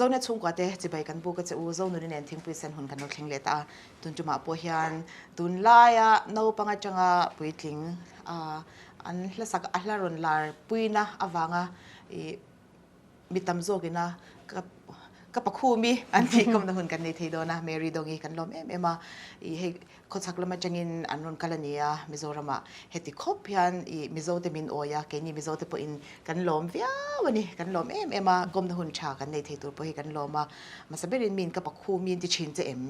zone chung kwa te chi bai kan bu ka che u zone ni nen thing pui sen hun kan no thing le ta tun chuma po hian tun la ya no panga changa pui tling an hla sak a hla ron lar puina awanga I mitam zogina ka pakhu mi an thi kom na hun kan nei thei do na Mary dongi kan lom ema I he khochak lama changin anron kalania Mizorama heti khop hian I mizo te min oya ke ni mizo te po in kan lom via wani kan lom ema kom na hun cha kan nei thei tur po hi kan loma masaberin min ka pakhu min ti chin che em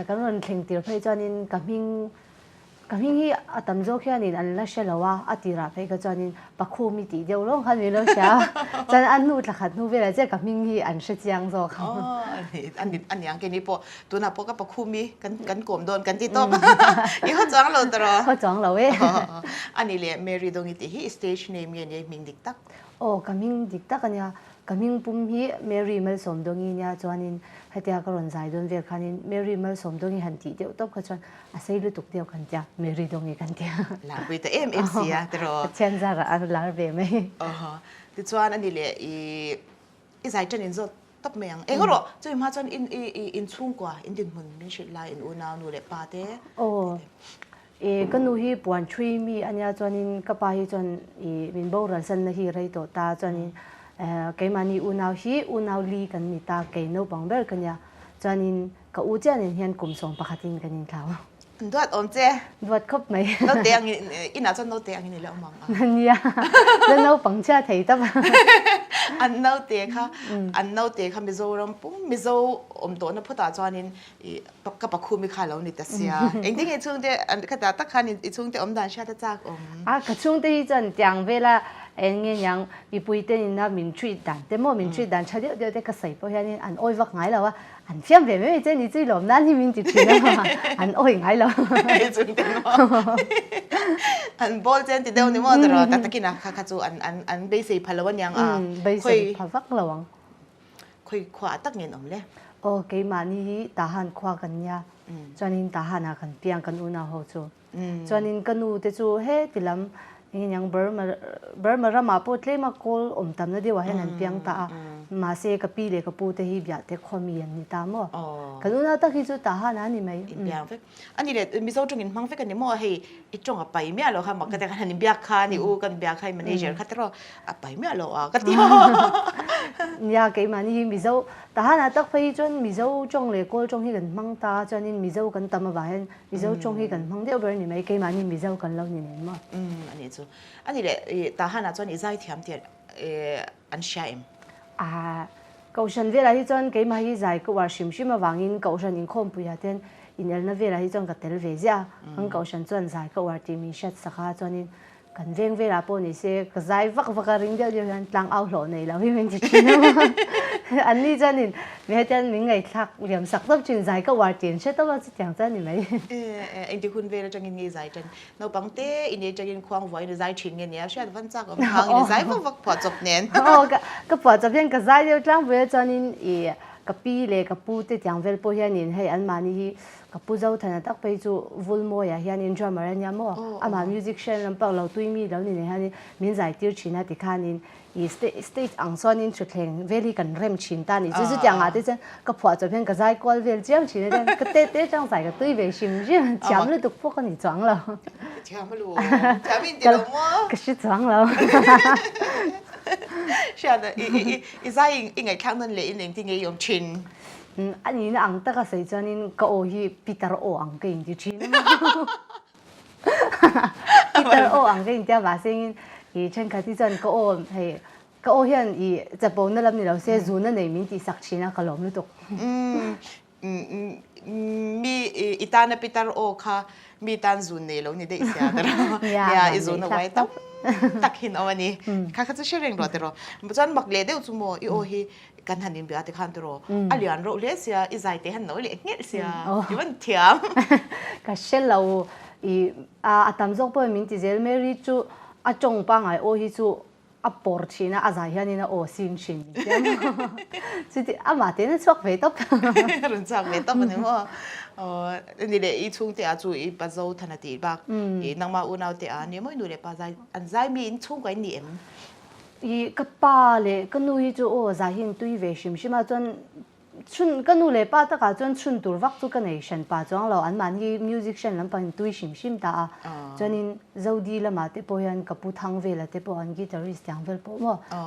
kan ron thing tir phei chanin kaming hi atam zo khianin an la shelawa atira phei ka chanin pakhu mi ti deu long khan mi lo sha chan an nu tla khat nu vela che kaming hi an she chiang zo kha an yang ke ni po tuna po ka pakhu mi kan kom don kan ti top I ho chang lo tro ho chang lo we ani le Mary dongi ti hi stage name nge ming dik tak kaming dik tak ania kaming pum hi Mary Mel som dongi nya chanin hatia ka ron zai don ve khanin Mary Mel som dongi han ti deu top kha chan asai lu tuk deu kan tia Mary dongi kan tia la pui te MC ya tro chen za ra ar lar ve me ti chuan ani le I zai chen in zo top me yang ngoro chui ma chan in chung kwa in din mun min shit la in una nu le pa te kanu hi puan thui mi anya chanin ka pa hi chan min bo ran san na hi rei to ta chanin cái mani unau li kan ni ta cái no bang ber kanya chanin ka u chanin hian kum som pakhatin kanin thlau duat om che duat khop mai no teang ina chan no teang ni le mang nia no pang cha thei ta an no te kha mizoram pum mizo om to na phuta chanin ka pakhu mi kha lo ni ta sia engding e chung te an kha ta ta khan I chung te om dan sha ta chak om ka chung te hi chan tiang vela nghe yang bị bùi tên na mình truy đàn, thế mà mình truy đàn chơi điệu thế cái sấy bao nhiêu anh oi vắt ngái là anh xem về mấy cái này chơi lộn nan thì mình chỉ mà anh oi ngái là anh bol chen ti deu ni mo tro ta takina kha chu an be sei phalawan yang be sei phavak lawang khoi khwa tak ngin om le cái mà ni ta han khwa kan ya cho nên ta han kan piang kan una ho chu cho nên kan u te chu he tilam yang Burma rama po tle ma kol tam na dewa hen an piang ta ma se ka pi le ka pu te hi bya te khomi an ni ta mo kanuna ta ki chu ta ha na ni mai piang fe ani le mi zo chung in mang fe kan ni mo hei I chong a pai me lo ha ma ka te kan ni bya kha ni u kan bya khai manager kha tro a pai me lo a ka ti ya ke ma ni mi zo ta ha na tak phei chon mi zo chong le kol chong hi kan mang ta chonin mi zo kan tam ba hen mi zo chong hi kan mang deu ber ni mai ke ma ni mi zo kan lo ni mo ani chu ani le ta ha na chon I zai thiam ti an sha em cậu sân về lại chọn cái mà hi giải cậu sim sim mà vàng in cậu sân in không bùi hạt tiền in el na về lại chọn cái tel về ra anh cậu sân chọn giải cậu tìm mình set sakha chọn in cần veng về lại po ni se cái giải vắc vắc cái ring đeo han tlang ao lỗ này là mình chỉ chín anh đi chọn in mình chọn mình ngày thắc điểm sắc tập chuyện giải cậu tiền set tập chỉ chẳng chọn in mấy anh đi hun về là chọn in nghe giải chọn nó bằng té in đi chọn in khoang vội nó giải chuyện nghe nhé set văn chắc ở hàng in giải vắc vắc phật chụp nén cái phật chụp nén cái giải đeo tlang về chọn in cái pi le cái pu te chẳng về po hian in hay anh mà ni cái pu dâu thành tắc bây chu vulmo ya hian in drummer anh mo ama musician lam pak lo tui mi lo ni ne hian min giải tiêu china ti khan in stage ang son in chu thleng veli kan rem chin ta ni chu chu chang a te chen cái phwa chu phen cái giải kwal vel chiang chin den cái te chang giải cái tui ve sim jim cham lu tuk pok ni chang lo cham lu cham in ti lo mo cái shit chang lo Siya na isa ingay kang nun le ining tingay yung chin. Ani na ang taka sa chanin ka hi Peter O ang kain di chin. Peter O ang kain dia ba sing I chen ka ti chan ka o hian I Japan na lam ni lo se zu na nei min ti sak china ka lom lu tok. Mi itana Peter O ka mi tan zu ne lo ni de isya dara. Ya izu na wai tap. Takhin awani kakha chu sharing ro tero chan makle deu chu mo I o hi kan hanin bia te khan tero alian ro le sia I zai te han no le ngel sia iwan thiam ka shelo I atam zok po min ti zel Mary chu a chong pa ngai o hi chu a por china a zai hian ina o sin shin chu ti ama te na chok ve top ron chak ve top ni mo ni le I chung te a chu I pa zo thana ti bak I nangma unau te a ni moi nu le pa zai an zai mi in chung kai ni em อีกป้าเลยก็นุยจูโอ้ใจหินตุยเวชิมชิมาจนชุนก็นูเลยป้าตะกาจนชุนตัววักจุกันเอชันป้าจงเราอันมันที่มิวสิกชันลำพังตุยชิมชิมตาจนินเจ้าดีละมาเตปอยันกับปูทังเวลเตปออันกีตาริสยังเวลปอม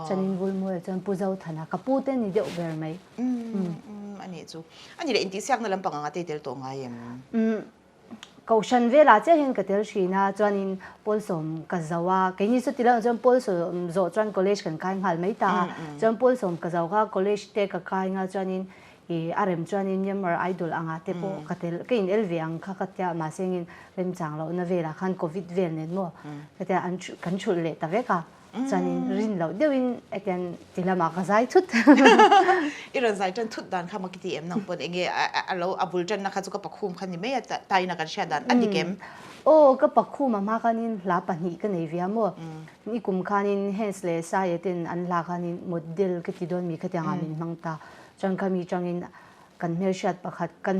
จนินวุลมัวจนปูเจ้าธนากับปูเต้นนี่เดียวเบอร์ไหมอันนี้จูอันนี้เลยอินทิเสียงนั่นลำพังอ่ะเตเตลตัวไงก็ฉันเวลาจะเห็นกับเตลชีนะจนินพอลสมกับเจ้าว่าแค่นี้สุดที่แล้วจนพอลสมโจจนคอลเลจกันการหันไม่ตาจนพอลสมกับเจ้าว่าคอลเลจเตกับการงานจนินอารมณ์จนินยังมาไอดอลอ่างเตปอกับเตลก็อินเอลเวียงข้าก็จะมาเสียงเริ่มจังเราในเวลาคันโควิดเวลเนี่ยมั้งก็จะอันกันชุดเลยแต่เวก้าจนินรินเราเดี๋ยวอินไอ้กันที่ละมาก็ใจทุดอีรันใจจนทุดดันข้ามากิตีนังปนเองเราอับุลจันนะคะจุกปักคุมคันนี้ไม่ตายนักการเชียดันอันนี้เกมโอ้ก็ปักคู่มาคันินลาปนีกันในเวียมัวนี่กุมคันินเฮสเลสายเต็นอันลาคันินโมเดลก็ที่โดนมีขัดยังมินมังตาจังคามีจังอินกันเมลชัดประคัดกั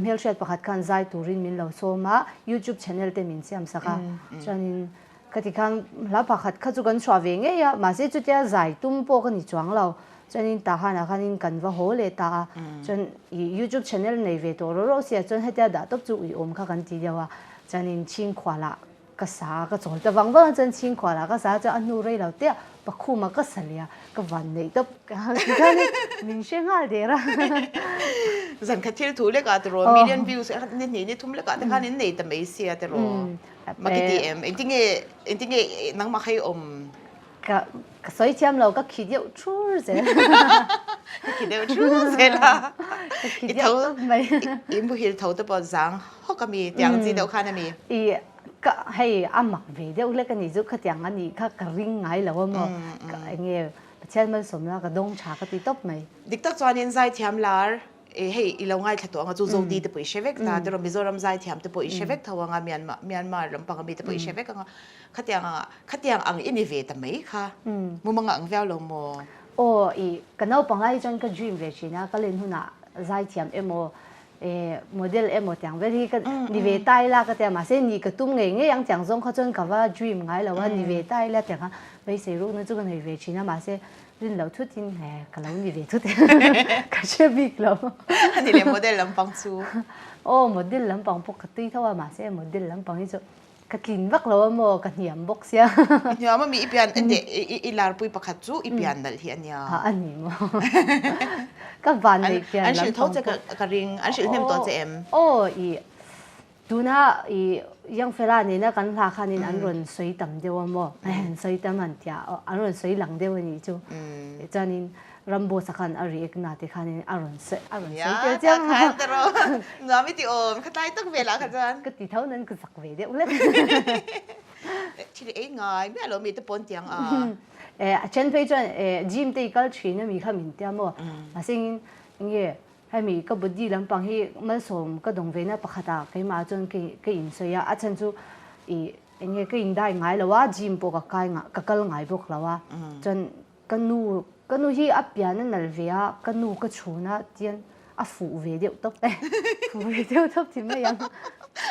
นใจตูรินมินเราโซมา YouTube channel เต็มินเสียมสักจังอินขัดกันลาประคัดขัดจุกันชวาเวงเอียมาเสียจุดยาใจตุ้มโปกันนี่จวงเราจังอินตาหันคันินกันว่าโหเลตาจัง YouTube channel ในเวตัวเราเสียจนให้เดียดตบจุอีอมกันทีเดียวว่าจันนินชิงขวาละก็สาก็จอดแต่วังว่าจันชิงขวาละก็สาจะอันนู้นเลยเราเตี้ยปักคู่มาก็เสียก็วันนี้ตบกันมินเชิงอะไรเดี๋ยวละสันคัดที่ถูกเลยก็แต่รอมิลเลนวิวส์นี่ทุ่มเลยก็แต่ข้านี่เนี่ยแต่ไม่เสียแต่รอมาคิดเอ็มจริงๆนังมาให้อมก็สวยเทียมเราก็คิดเยอะชูเสร็จคิดเยอะชูเสร็จละคิดเยอะไม่อิมบุหิลเท่าตัวจังเขาก็มีอย่างจีเดียวกันมีก็ให้อามักเวเดียวเล็กกันนี่จุกขยันอันนี้ก็กระริ่งไงแล้วว่ามั้งก็ไอ้เงี้ยเช่นมันสมแล้วก็ดงชาก็ตีตบไหมดิกตักจวนยังใจเทียมลาร์เฮ้ยเราง่ายถ้าตัวงั้นจูโจดีแต่ปุ๋ยเชฟเวกนะแต่เรามิโซรัมใจเทียมแต่ปุ๋ยเชฟเวกถ้าว่างั้นเมียนมาลำพังมีแต่ปุ๋ยเชฟเวกงั้นขัดยังอังอินเวทไหมค่ะมุมอังเวลลงโมโอ้อีกันเอาปังไล่จนก็dream เวชินะก็เล่นหุ่นอ่ะใจเทียมโมเดลโมแต่งเวทีก็นิเวศใต้ละก็แต่มาเส้นนี้ก็ตุ้มเงี้ยยังจังซงเขาจนกับว่า dream ไงแล้วว่านิเวศใต้ละแต่ก็ไปเสรุนั่นจุกันนิเวศชินะมาเส้นเรื่องเราทุกทีแหมก็เรานิเวศทุกทีก็เชื่อบิ๊กเราอันนี้เลยโมเดลลำพังซูโอ้โมเดลลำพังปกติเท่าว่ามาเส้นโมเดลลำพังนี่จะก็กินบักเราโมก็เหนียมบกเสียเหนียมมันมีอีเปียนอีลาร์ปุยประคัดจูอีเปียนนั่นที่อันเนี้ยอันนี้มั้งก็วันนี้เปียนอันชื่อเขาจะกระริงอันชื่อเนี่ยตัวเจมโอ้อีดูนะอียังเวลานี่นะกันราคานี่อันรุ่นสวยต่ำเดียวมั้งสวยต่ำมันเดียวอันรุ่นสวยหลังเดียวนี่จูจานินรัมโบสักคันอารีเอกนาที่คันนี่อันรุ่นสวยเดียวจังแต่เราเงาไม่ติโอมข้าใต้ต้องเวลาค่ะจันก็ติเท่านั้นคือสักเวเดียวเลยที่เองไงไม่เรามีแต่ปนเตียงเช่นไปจนจิมตีกัลชีเนี่ยมีข้ามินเตียมั้งมาสิ่งนี้ให้มีก็บุตรดีลำพังที่มันสมก็ดงเวน่ะประคตาใครมาจนก็อินเสียอาจารย์จูอย่างเงี้ยก็อินได้ไงแล้วว่าจิมปกติไงก็กลไงพวกเราว่าจนก็นูที่อับยานั่นนั่นเวียก็นูก็ชูนะเจียนฟูเวเดียวตบฟูเวเดียวตบที่ไม่ยัง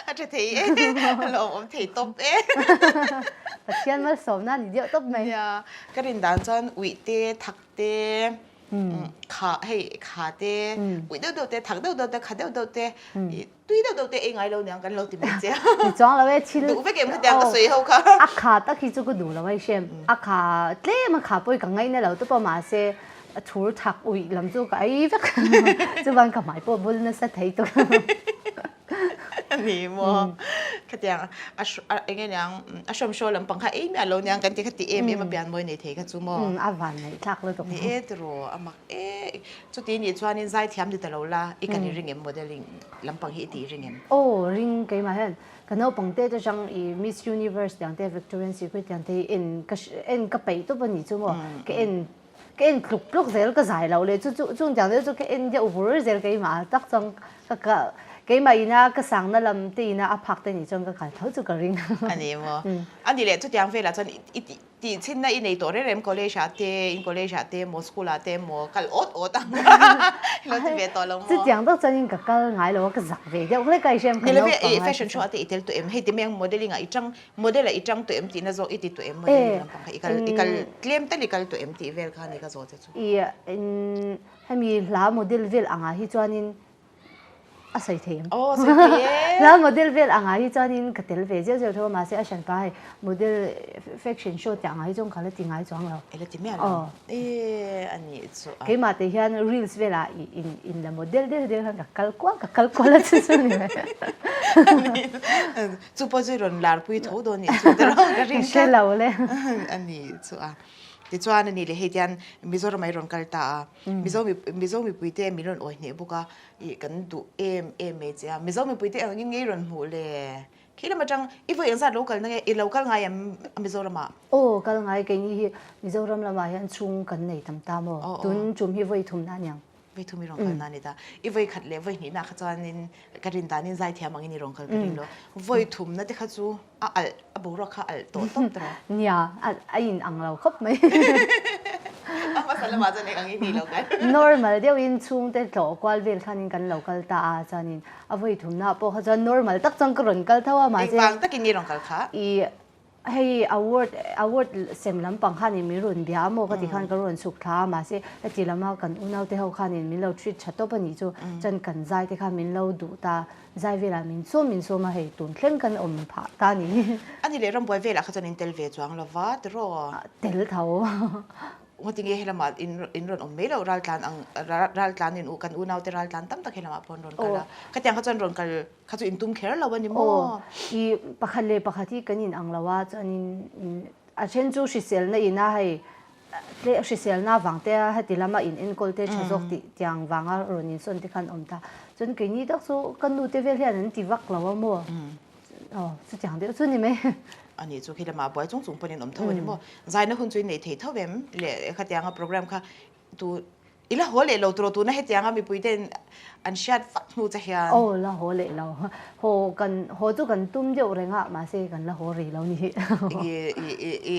อาจจะทีเราทีตบแต่เจียนมันสมนั่นเดียวตบไหมก็รินดานจนวิเตทักเตขาเตวิเดาเตถักเดาเตขาเดาเตตุยเดาเตเองไงเราเนี่ยกันเราติดไม่เจ้าจ้องเราเว้ยชิลดูไปเกมเขาแต่งก็สวยเขาค่ะอาขาตะกี้จุกดูเราเว้ยเชมอาขาเล่มันขาป่วยกันไงเนี่ยเราตัวประมาณเซ่ถูถักอุ้ยลำจุกไอ้ฟักจุบันกับหมายปวดบุญนั่นสัตย์ไทยตัวนี่มั้งขัดยังเองยังชมโชว์ลำปังค่ะมีอะไรเนี่ยกันที่ขัดที่มาเปลี่ยนมวยในเทกันจุมั้งอาวันในทักเลยตรงนี้ตัวมักจุดที่นี่ชวนนี่ใจเทียมดิตเราละอีกันนี่ริงเอ็มโมเดลลิ่งลำปังที่ดีริงเอ็มโอ้ริงกี่มาเห็นกันเอาปังเตจะจังMiss Universeอย่างเต Victoria's Secretอย่างเตก็ไปตัวนี้จุมั้งก็คลุกเซลก็ใส่เราเลยจุอย่างเดียวก็จะอุปโภคเซลกี่มาตักจังก็กี่มาอีน่าก็สั่งนั่นลำตีน่าพักแต่นี่จนก็ขายเท่าจุกริงอันนี้มั้งอันนี้แหละจุดยังเวลาจนอี ตีชินนะอินในตัวเรื่องคอลเลจเตอินคอลเลจเตมอสคูลเตมอกัลอดตังเราจะเวทตัวลงจะ讲到真应个个挨了个杂味，就我改先你那边fashion show เตอิตตัวเอ็มให้ที่เมียงโมเดลลิ่งอ่ะอีจังโมเดลอ่ะอีจังตัวเอ็มตีน่าจะอีติตัวเอ็มโมเดลลิ่งลำพังอีกัลเคลมแต่อีกัลตัวเอ็มตีเวลคันอีกัลโซ่เจ้าให้มีหลาโมเดลเวลอ่างที่จวนนินใส่เทียมใส่เทียมแล้วโมเดลเวลอ่างที่จวนนินกระเตลเวเจ้าโทรมาเสียฉันไปโมเดลแฟชั่นโชว์อ่างที่จงเขาเลยติงไอ้จวงเราที่เมียอันนี้สุดกี่มาแต่เห็นรีลส์เวลาอินละโมเดลเดี๋ยวกันกัลกว่าแล้วสุดๆเลยจุดพอจุดรอนลาร์ปุยทูโดนี่จุดเดียวกันริงใช่เราเลยอันนี้สุดที่ชวนนี่เลยเหตุการณ์มิโซรไม่รอนกัลตามิโซมีปุยเตมิรอนโอ้ยเนี่ยบุกอีกันดูเอ็มเจ้ามิโซมีปุยเตยิ่งยิ่งรอนหูเลยคิดว่ามันจังอีพวกยังสัตว์โลกกันนั่นไงอีโลกกันไงยังมิโซรมาโอ้กันไงกันยี่มิโซรมาละมายันชุ่งกันในทำตามอ๋อตุนจุ่มที่ไว้ทุ่มนั่นยังไว้ทุ่มมีรองกันนั่นนี่ตาอีไว้ขัดเลี้ยไว้นี่นะข้าจวนนินการินตานินใจเทียมังนี่รองกันกันนี่咯ไว้ทุ่มนั่นที่ข้าจูบุรุษข้าตัวต้นตระเนี่ยอินอังเราครบไหมมาสั่งละมาจะในอังนี้แล้วกัน normal เดี๋ยวอินชุ่งแต่โตกว่าเวลคันกันเรากัลตาจานินเอาไว้ทุ่มนะพอเขาจะ normal ตักจังกรนกัลเท่าว่ามาเจ้ฟังตักกินนี่รองกันค่ะให้ award เสมลำปังขันมีรุ่นเบียโมก็ที่ขันก็รุ่นสุขท้ามาสิแล้วจีละมากันอุณเอาที่เขาขันมีเราทรีตชัดตัวปนิจูจนกันใจที่ขันมีเราดูตาใจเวลามินโซมาให้ตุนเล่นกันผ่าตานี้อันนี้เลยรำบวยเวลาเขาจะนินเตลเวจวงละวัดรอเตลเท่าว่าจริงๆเฮลมาอินรอนไม่เรารัลการอินอุกันอุณเอาแต่รัลการตั้มตะเฮลมาพอนรอนกันละก็ยังเขาจะรอนกันเขาจะอินตุ้มเคร์เราวันนี้มั้งอีปะคันเลยปะคันที่กันอินอังละว่าจะอินอาเช่นจูชิเซลน่ะอินน่าให้เลชิเซลน่าวังแต่ให้ติละมาอินโกลเตชจกติจังวังอ่ะรอนินส่วนที่ขันอมตาจนกินนี่ตักสู้กันดูเตเวลเฮียนันติวักเราว่ามั้งจะจังเดียวส่วนนี้ไหมอันนี้จุดที่มาบ่อยจงปนินอมเท่าวันนี้มั้งใจนักหุ่นจุยในเท่าเวมเลยขัดยังกับโปรแกรมค่ะตัวอีละหัวเลยเราตัวนั้นให้ยังมีปุ่ยเต้นอันเชียดฝักหูจะเฮียโอ้ละหัวเลยเราหัวกันหัวจุกันตุ้มเดียวเลยงะมาเสกันละหัวเลยเรานี่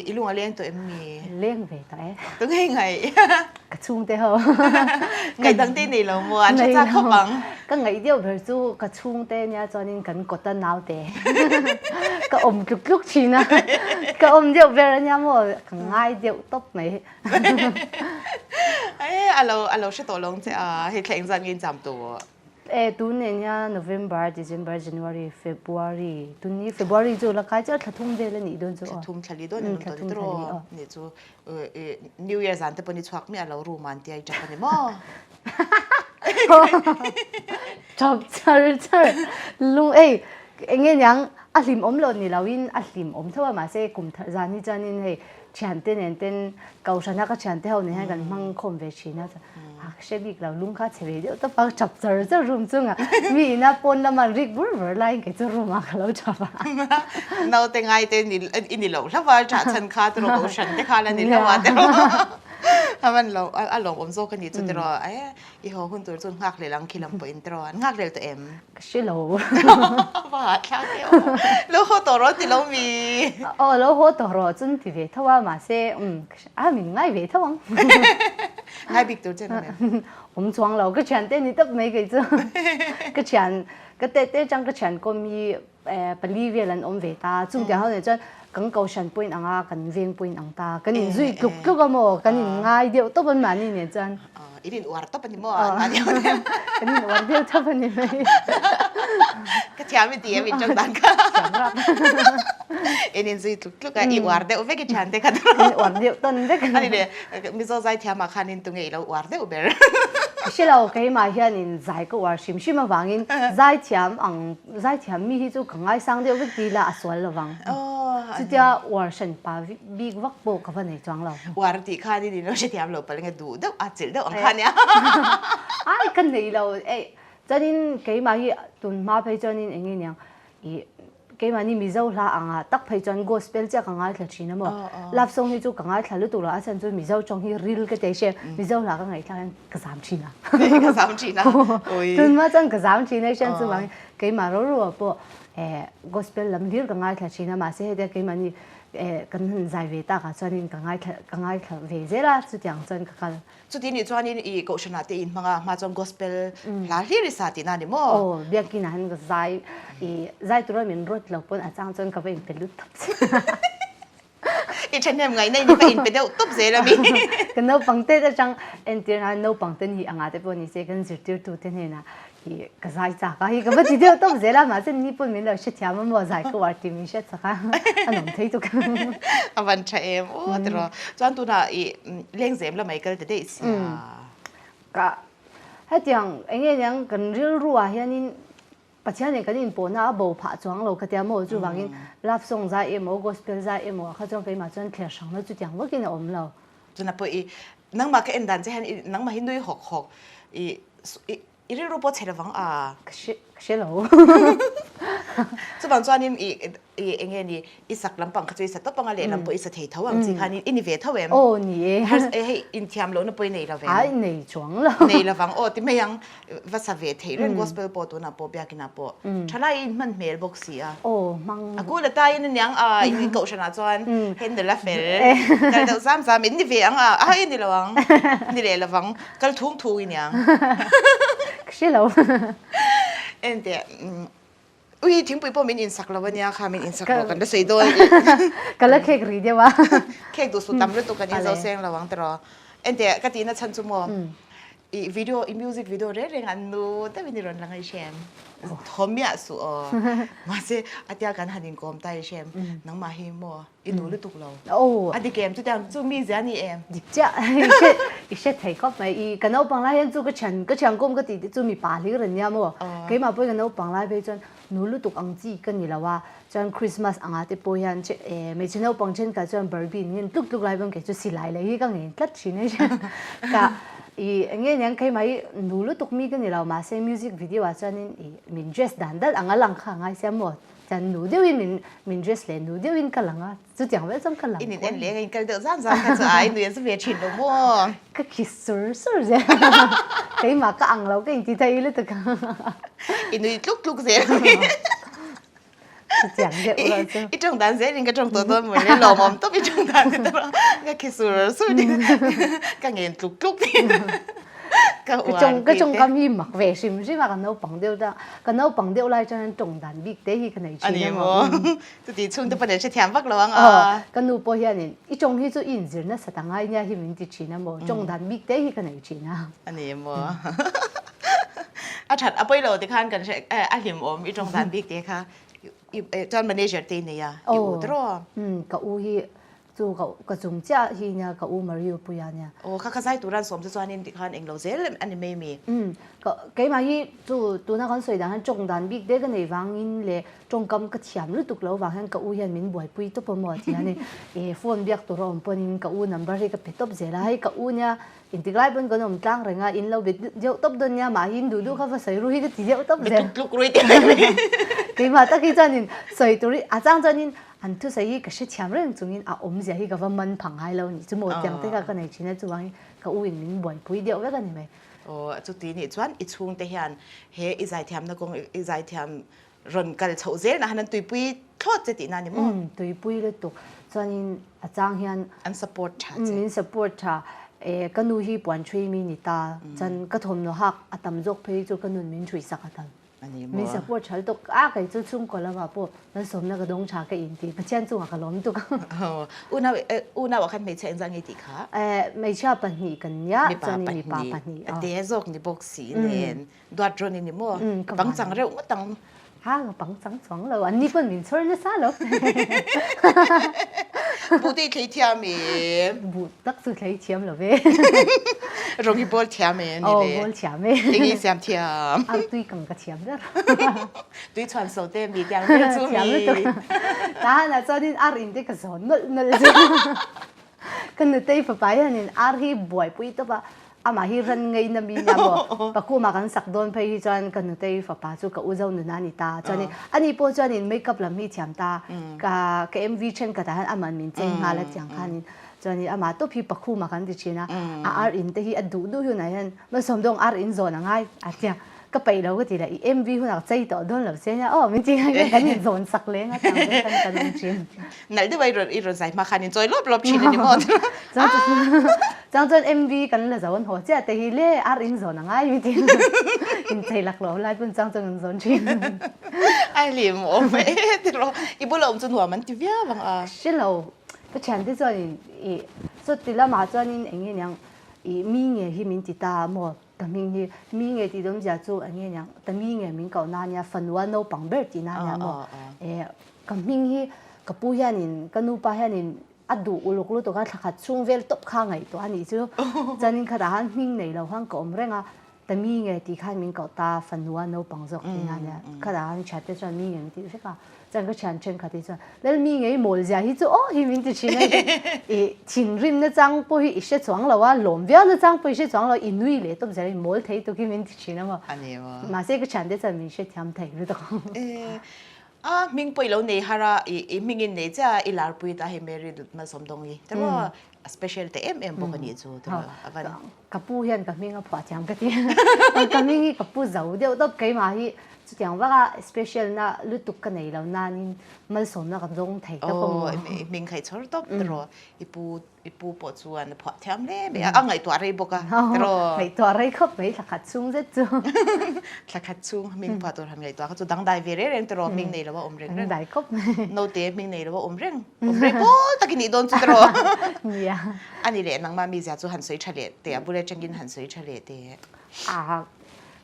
อีลุงเลี้ยงตัวเอ็มมีเลี้ยงไปแต่ต้องให้ไงกระชุ่งเต้าไงตั้งที่นี่เราม้วนจะเข้าบังก็ไงเดียวเพื่อจูกระชุ่งเต้เนี่ยจอนี่กันกดตันหนาวเต้ก็อมลุกชีนะก็อมเดียวเวลาเนี่ยมั้งง่ายเดียวตบไหมเราใช้ตัวลงจะให้แข่งจันกินจำตัวตุนเนี่ย November December January February ตุนนี้ February จูละใครจะถัดทุ่มเดลนี่โดนจูทุ่มทะเลโดนตัวนี้ตัวนี่จูNew Year จันทร์ปนิชวักมีเรารูมันที่ไอจับปนิมั้งจับลุงเงี้ยยังอัลลิมอมหล่นนี่เราวินอัลลิมอมเท่าว่ามาเสกุมจานี่จานินให้ฉันเต้นเกาชนะก็ฉันเท่านี้ให้กันมั่งคมเวชีนะจ๊ะเชฟอีกเราลุงข้าเฉยเดียวต้องฟังจับจะรุมจุงอ่ะมีน่าปนละมันริกบุร์ไลน์ก็จะรุมอ่ะเราจับอ่ะเราแต่ไงเต้นนี่เราถ้าว่าจะฉันข้าตัวเราฉันแต่ข้าแล้วนี่เราว่าแต่ถ้ามันเราลงอมโซกันนี่จุดเราอีหัวคุณตัวจุนหักเลยลังคิดลำปอินตรอนหักเลยตัวเอ็มก็ชิโลบ้าข้าเดียวแล้วหัวตัวรถที่เรามีแล้วหัวตัวรถจุนที่เวทว่ามาเซ่มีง่ายเวทวังง่ายบิ๊กตัวเจนเนี่ยผมชวนเราก็ฉันเต้นนี่ต้องไม่กี่จ้ะก็ฉันก็เต้จังก็ฉันก็มีปลีเวลันอมเวตาจุดเดียวเขาเนี่ยจะกันเกาฉันปุ่นอ่างกันเวียงปุ่นอ่างตากันอินซุยกุกก็มั้งกันอินง่ายเดียวต้องเป็นมันนี่เนี่ยจันอีดินอวดต้องเป็นมั่วอันเดียวเนี่ยกันอินอวดเดียวต้องเป็นยังไงก็เช้าไม่ตีไม่จังดันก็อินซุยกุกก็อีอวดเดียวไม่กี่ฉันเด็กกันอวดเดียวต้นเด็กอันนี้เนี่ยมิโซใจเทียมมาคันอินตรงนี้เราอวดเดียวเบอร์是เราเคยมาเห็นอินใจก็ว่าชิมฟังอินใจเทียมใจเทียมมีที่จะ更爱上的วิธีละส่วนละวัง就叫我身把比วักโบกับวันไหนจวงเราว่าที่ข้านี่เราใช้เทียมเราไปเลยดูเดี๋ยวอาจจะเดี๋ยวอังคารเนี่ยกันไหนเราจนินเคยมาที่ตุนมาไปจนินเองเนี่ยเคยมานี่มิเจ้าละตักไปจนกอสเปลจะกังไงทัดชีนะมั้งรับส่งให้จูกังไงทัดลุตัวละอาจารย์จูมิเจ้าจงให้รีลก็ได้เช่มิเจ้าละกังไงทัดกระซามชีนะกระซามชีนะตุนมาจังกระซามชีนะฉันจูว่าเคยมารู้ว่าพอgospel ลำเลียงกังไงทัดชีนะมาเสียเด็กเคยมานี่ kan zai ve ta ka chuanin ka ngai thla ve zela chu tiang chuan ka kal chu tin ni chuanin i ko shana te in manga ma chong gospel la hlir sa ti na ni mo oh biakin han ka zai tu min rot lo pon a chang chuan ka ve pelut thap i chen nem ngai nei ni pa in pe deu top zela mi kan no pangte ta chang entir na no pangte ni anga te pon ni se kan zirtir tu te ne na ki ka zai cha ka hi ka ba ti deu top zela ma sen ni pon min lo she thiam mo zai ko war ti mi she cha ka anom thei tu ka avan cha em o tro chuan tu na i leng zem la mai kal te de sia ka ha tiang enge yang kan ril ruwa hianin pathian ne kan in po na bo pha chuang lo ka tia mo chu wangin love song za emo gospel za emo kha chong ke ma chuan thler sang lo chu tiang wakin om lo chuna po i nang ma ka en dan che han nang ma hindui hok hok i ri ru po chhe wang a ka she lo chu bang chuan i enge ni i sak lampang kha chui sa to panga le lam po i sa thei thawang chi khanin ini ve thawem oh ni har he in thiam lo na poi nei la ve ai nei chuang lo nei la wang o ti me yang va sa ve thei ren gospel po to na po bia kina po thala in man mel box si a oh mang aku la ta in nyang a in ko shana chuan hen de la fel kal dau sam in ni ve ang a in ni lawang ni le lawang kal thung thu in yang she lo en de ui thing pui po min in sak lawanya kha min in sak lo kan da sei do kala khek ri dewa khek du su tam lu to kan in zo seng lawang tro en de ka ti na chan chu mo i video i music video re reng an nu ta min ron lang ai shem thomya su o ma se atia kan hanin kom tai shem nang ma hi mo i nu lu tuk lo oh adi kem tu tang chu mi zani em dip cha she thei kop mai i kan no pang lai yan chu ka chan kom ka ti chu mi pa li ran ya mo ke ma poi kan no pang lai be chuan nu lu tuk ang chi kan ni lawa chuan christmas anga te po yan che me chino pang chen ka chuan barbie nin tuk tuk lai bang ke chu silai le hi ka nge tlat chin ka i nge nyang kai mai nu lu tuk mi kan ni lawa ma se music video a chuan in min dress dan dal anga lang kha ngai se mo chan nu deuin min dress le nu deuin ka langa chu tiang wel sam ka lang in en le ngai kal de zam ka chu ai nu yan se ve chin lo mo ka kisur sur je kai ma ka ang lo ka in ti thai le ta ka in nu tuk ze tiang je ula chu i trong dan ze ring ka trong to to mo le lo mom to i trong dan ka ka kisur su ni ka ngen tuk cái trong cam hi mặc về sim sim mà cái nấu bằng điêu lại cho nên trồng đàn bị tế hi cái này anh chi mà tụi chị chung tụi bạn sẽ thèm vắt lo à cái nấu bao nhiêu này ít trong hi cho in gì nó sẽ tăng ai nha hi mình đi chi nó mà trồng đàn bị tế hi cái này chi na anh mà à thật à bây giờ thì khán cần sẽ à hiểm ốm ít trong đàn bị tế kha cho manager tên này à yêu đó cái u hi chu ka chung cha hi nya ka u mario puya nya o kha sai turan som se chuan in khan englo zel an me mi ka ke ma hi chu tu na kan soi da han chong dan big de ka nei wang in le chong kam ka thiam lu tuk lo wang han ka u hian min boi pui to po mo ti ani e phone biak to rom ponin ka u number he ka petop zela hai ka u nya intiglai bon gonom tlang renga in lo bit jo top don nya ma hin du du kha fa sai ru hi ti jo top zel luk rui ti ke ma ta ki chanin soi turi a chang chanin an thu sai ka she thiam reng chungin a om zia hi government phang hai lo ni chu mo tiang te ka nei china chuwang ka u in min boi pui deu ve ka ni mai o chu ti ni chuan I chung te hian he I zai thiam na kong I zai thiam ron kal chho zel na hanan tui pui thot che ti na ni mo tui pui le tu chuanin a chang hian an support tha min support tha e kanu hi puan thui mi ni ta chan ka thom no hak atam jok phei chu kanun min thui sak atan ani mo min support chal to a kai chu chung ko la ma po na som na ka dong cha ka in ti pa chen chu ka lom tu ka una wa khan me chen zang I ti kha mai cha pa ni kan ya chani mi pa pa ni de zok ni box si nen dot ron ni mo bang chang reu ma tang ha bang chang chang lo an ni pon min chor na sa lo bu de thei thiam mi bu tak su thei thiam lo ve rong hi bol thiam mi ni le bol thiam me tingi siam thiam a tui kang ka thiam da tui chuan so te mi tiang te chu mi ta na cho din ar in de ka zon nol kan ne tei fa pa ya nin ar hi boy pui to ba ama hi ran ngai na mi na mo pa ku ma kan sak don phei hi chan kan te fa pa chu ka u zau nu na ni ta chani ani po chan in makeup lam hi thiam ta ka mv chen ka ta han aman min cheng nga la chang khanin chani ama to phi pakhu ma kan ti china ar in te hi adu du hu na yan ma som dong ar in zon angai a tia ก็ไปเราก็ทีละMV หุ่นใจต่อโดนเราเสียเนี่ยมันจริงกันนี่โดนสักเลยนะจังกันลงชิม ไหนได้ไปรถใส่มาคันนี้จอยรอบชินนี่หมด จังจน MV กันเลยจะวันหัวเจ้าแต่ฮีเล่อาริงโซนง่ายจริงอินใจหลักเราไล่ปุ่นจังจนโซนชิม ไอ้เหลี่ยมโอ้ไม่แต่เราอีบุหลงจนหัวมันติวย่าบางอ่ะใช่เราก็ฉันที่จนสุดที่ละมาจนเองเนี่ยมีเงี้ยที่มินติตาหมดแต่มีเงี้ยที่ต้องจะ做เงี้ยแต่มีเงี้ยมินก่อนนั้นเนี่ยฝันว่าเราปังเบิร์ดนั้นเนี่ยหมดกับมิงที่กับผู้ยันกับนูป้ายันอัดดูอุลุกลุตัวก็ขัดช่วงเวลตบข้างไงตัวอันนี้จู่จันนินขนาดมิงในเราห้างก็ไม่เร่งอ่ะแต่มีเงี้ยที่ข้ามิงก่อนตาฝันว่าเราปังจอกที่นั้นเนี่ยขนาดชัดที่จนมีเงี้ยที่ใช่ปะจังก็ฉันเช่นขัดที่จนแล้วมีเงี้ยหมดใจที่จู่ที่มิงที่ชินชินริมนั่นจังปุยอีเชจวงเราว่าลมเวียนั่นจังปุยเชจวงเราอินุยเลยต้องใจหมดที่ตัวที่มิงที่ชินนะมั้งมาเสียก็ฉันที่จนมีเชจทำไทยรู้ตัวมิงปุยเราเนี่ยฮาระมิงอินเนี่ยจะอีลาปุยตาให้เมริดมาสมตรงนี้แต่ว่า special แต่บอกกันนี่จู่แต่ว่ากับผู้ยันกับมิงก็พอจำกันที่กับมิงกับผู้เจ้าเดียวต้องเกี่ยมาที่จุดอย่างว่า special นะลุตุกกันในเรานานี่มันสมนะกับตรงไทยก็คงมิงใครชอบตบแต่ว่าอีปูปวดส่วนพอแถมเล่ไม่ไงตัวอะไรบอกอะแต่ว่าไงตัวอะไรก็ไม่สักขัดซุ้งเสร็จจู่สักขัดซุ้งมิงพอตัวทำไงตัวเขาจะดังได้เวรเร่งแต่ว่ามิงในเราว่าเร่งได้ก็โนเตมิงในเราว่าเร่งปุ๊บตะกี้นี่โดนจุดรออันนี้แหละนังมามีเสียจู่หันสวยเฉลี่ยแต่บุเรจังกินหันสวยเฉลี่ยแต่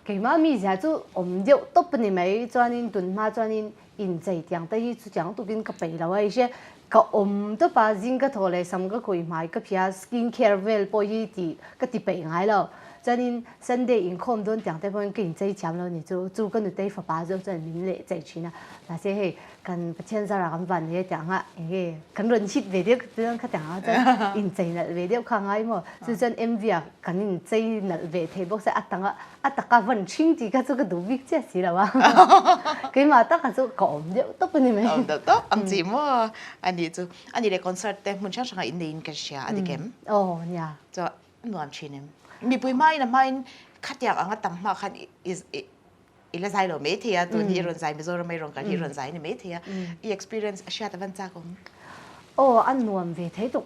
佢媽咪成日都唔要都不年尾做呢頓媽做呢現在講得依講都見個鼻流啊，一些個都把人個頭嚟甚個佢買個片 skin care well 播依啲個啲鼻癌咯，做呢身體健康都講得幫佢自己講咯，你做跟住對發把咗真係免嚟賺錢啊，但係係跟不千曬咁辦嘅講下，誒跟人切為啲咁佢講下真現在呢為啲看下麼，就真 MV 啊，跟現在呢為題目係一特家揾錢啲個做個獨立即係啦哇，佢嘛得個做講咗都不你咪，都安靜麼？อันนี้เลยคอนเสิร์ตแต่มันช่างช่างอินเดียนกันเชียอันนี้เกมเนี่ยจะนวมชินมีปุยไม้นะไม้ขัดอยากอังตั้งมาขัดอีละใจเราไม่เทียตัวที่รอนใจไม่โซเราไม่รอนกันที่รอนใจนี่ไม่เทียอี experience เชียตะวันจากผมอันนวมเวทีตุก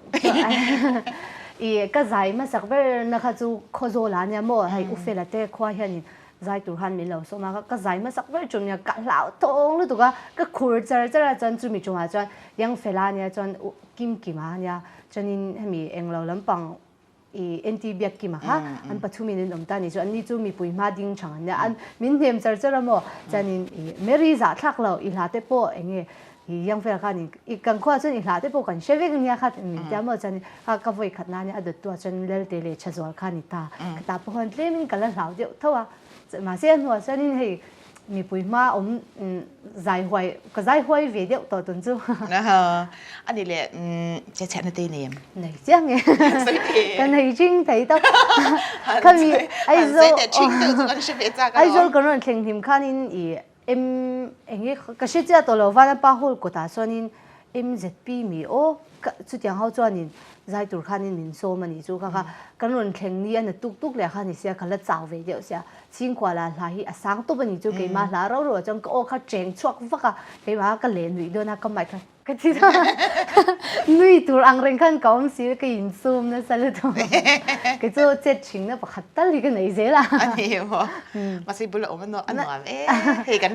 อีก็ใจมาสักเวลนะคะจูโคโซลาเนี่ยมั่วให้อุเฟลเต้ควายนี่ใจตัวหันมีเราสมาก็ใจมาสักเวลจุ่มเนี่ยกัดเหล่าทงหรือตัวก็คูร์จะจนจุ่มมีจุ่มจนยังเฟลาเนี่ยจนกิมเนี่ยจนนี่มีเองเราลำปังNTB กี่มาค่ะอันปัจจุบันนี้น้ำตาลนี่ส่วนนี้จูมีปุยมาดิ้งช่างเนี่ยอันมินเทียมจะละมั่วจนนี่เมริซาทักเราอีหลาเตโปเองยังเฟลกันอีกกันข้อจนอีหลาเตโปกันเชฟกันเนี่ยค่ะมีแต่เมื่อจนก็ไว้ขัดน้าเนี่ยอดีตตัวจนเลเตเลชสวรรค์นี่ตาพอนเล่มินกันแล้วเหล่าเดียวเท่าว่ามาเสียหัวจนนี่ให้มีปุยมาใจหวยก็ใจหวยเวเดียวต่อตุนจูอันนี้แหละจะแชร์ในตีเนียมไหนเจ้าไงกันไหนจริงไทยต้องเขามีไอ้โซ่ไอ้โซ่ก็นั่นเข่งทีมข้านินเองก็เชื่อใจตัวเราว่าป้าหูก็ตาส่วนนินMZP มีสุดอย่างเขาส่วนนินใจตัวข้านินมินโซ่มันนี่จูค่ะกันนั่นเข่งนี้อันตุกเลยค่ะนี่เสียกันละจ้าเวเดียวเสียชิงกว่าละลายสังตัวมันนี่จูเกี่ยมาละเราจังก็เขาเจงชวกฟักเกี่ยมาก็เล่นวิดีโอนะก็ไม่ค่ะก็ที่นั่นนุ้ยตัวอังเริงขันก้มสิก็ยินซูมนะสลุดก็จะเจ็ดชิงนะปะขัดตาลีกันไหนเสียละอันนี้วะมาสิบุลโอมันเนาะอันนั้นเฮ้กัน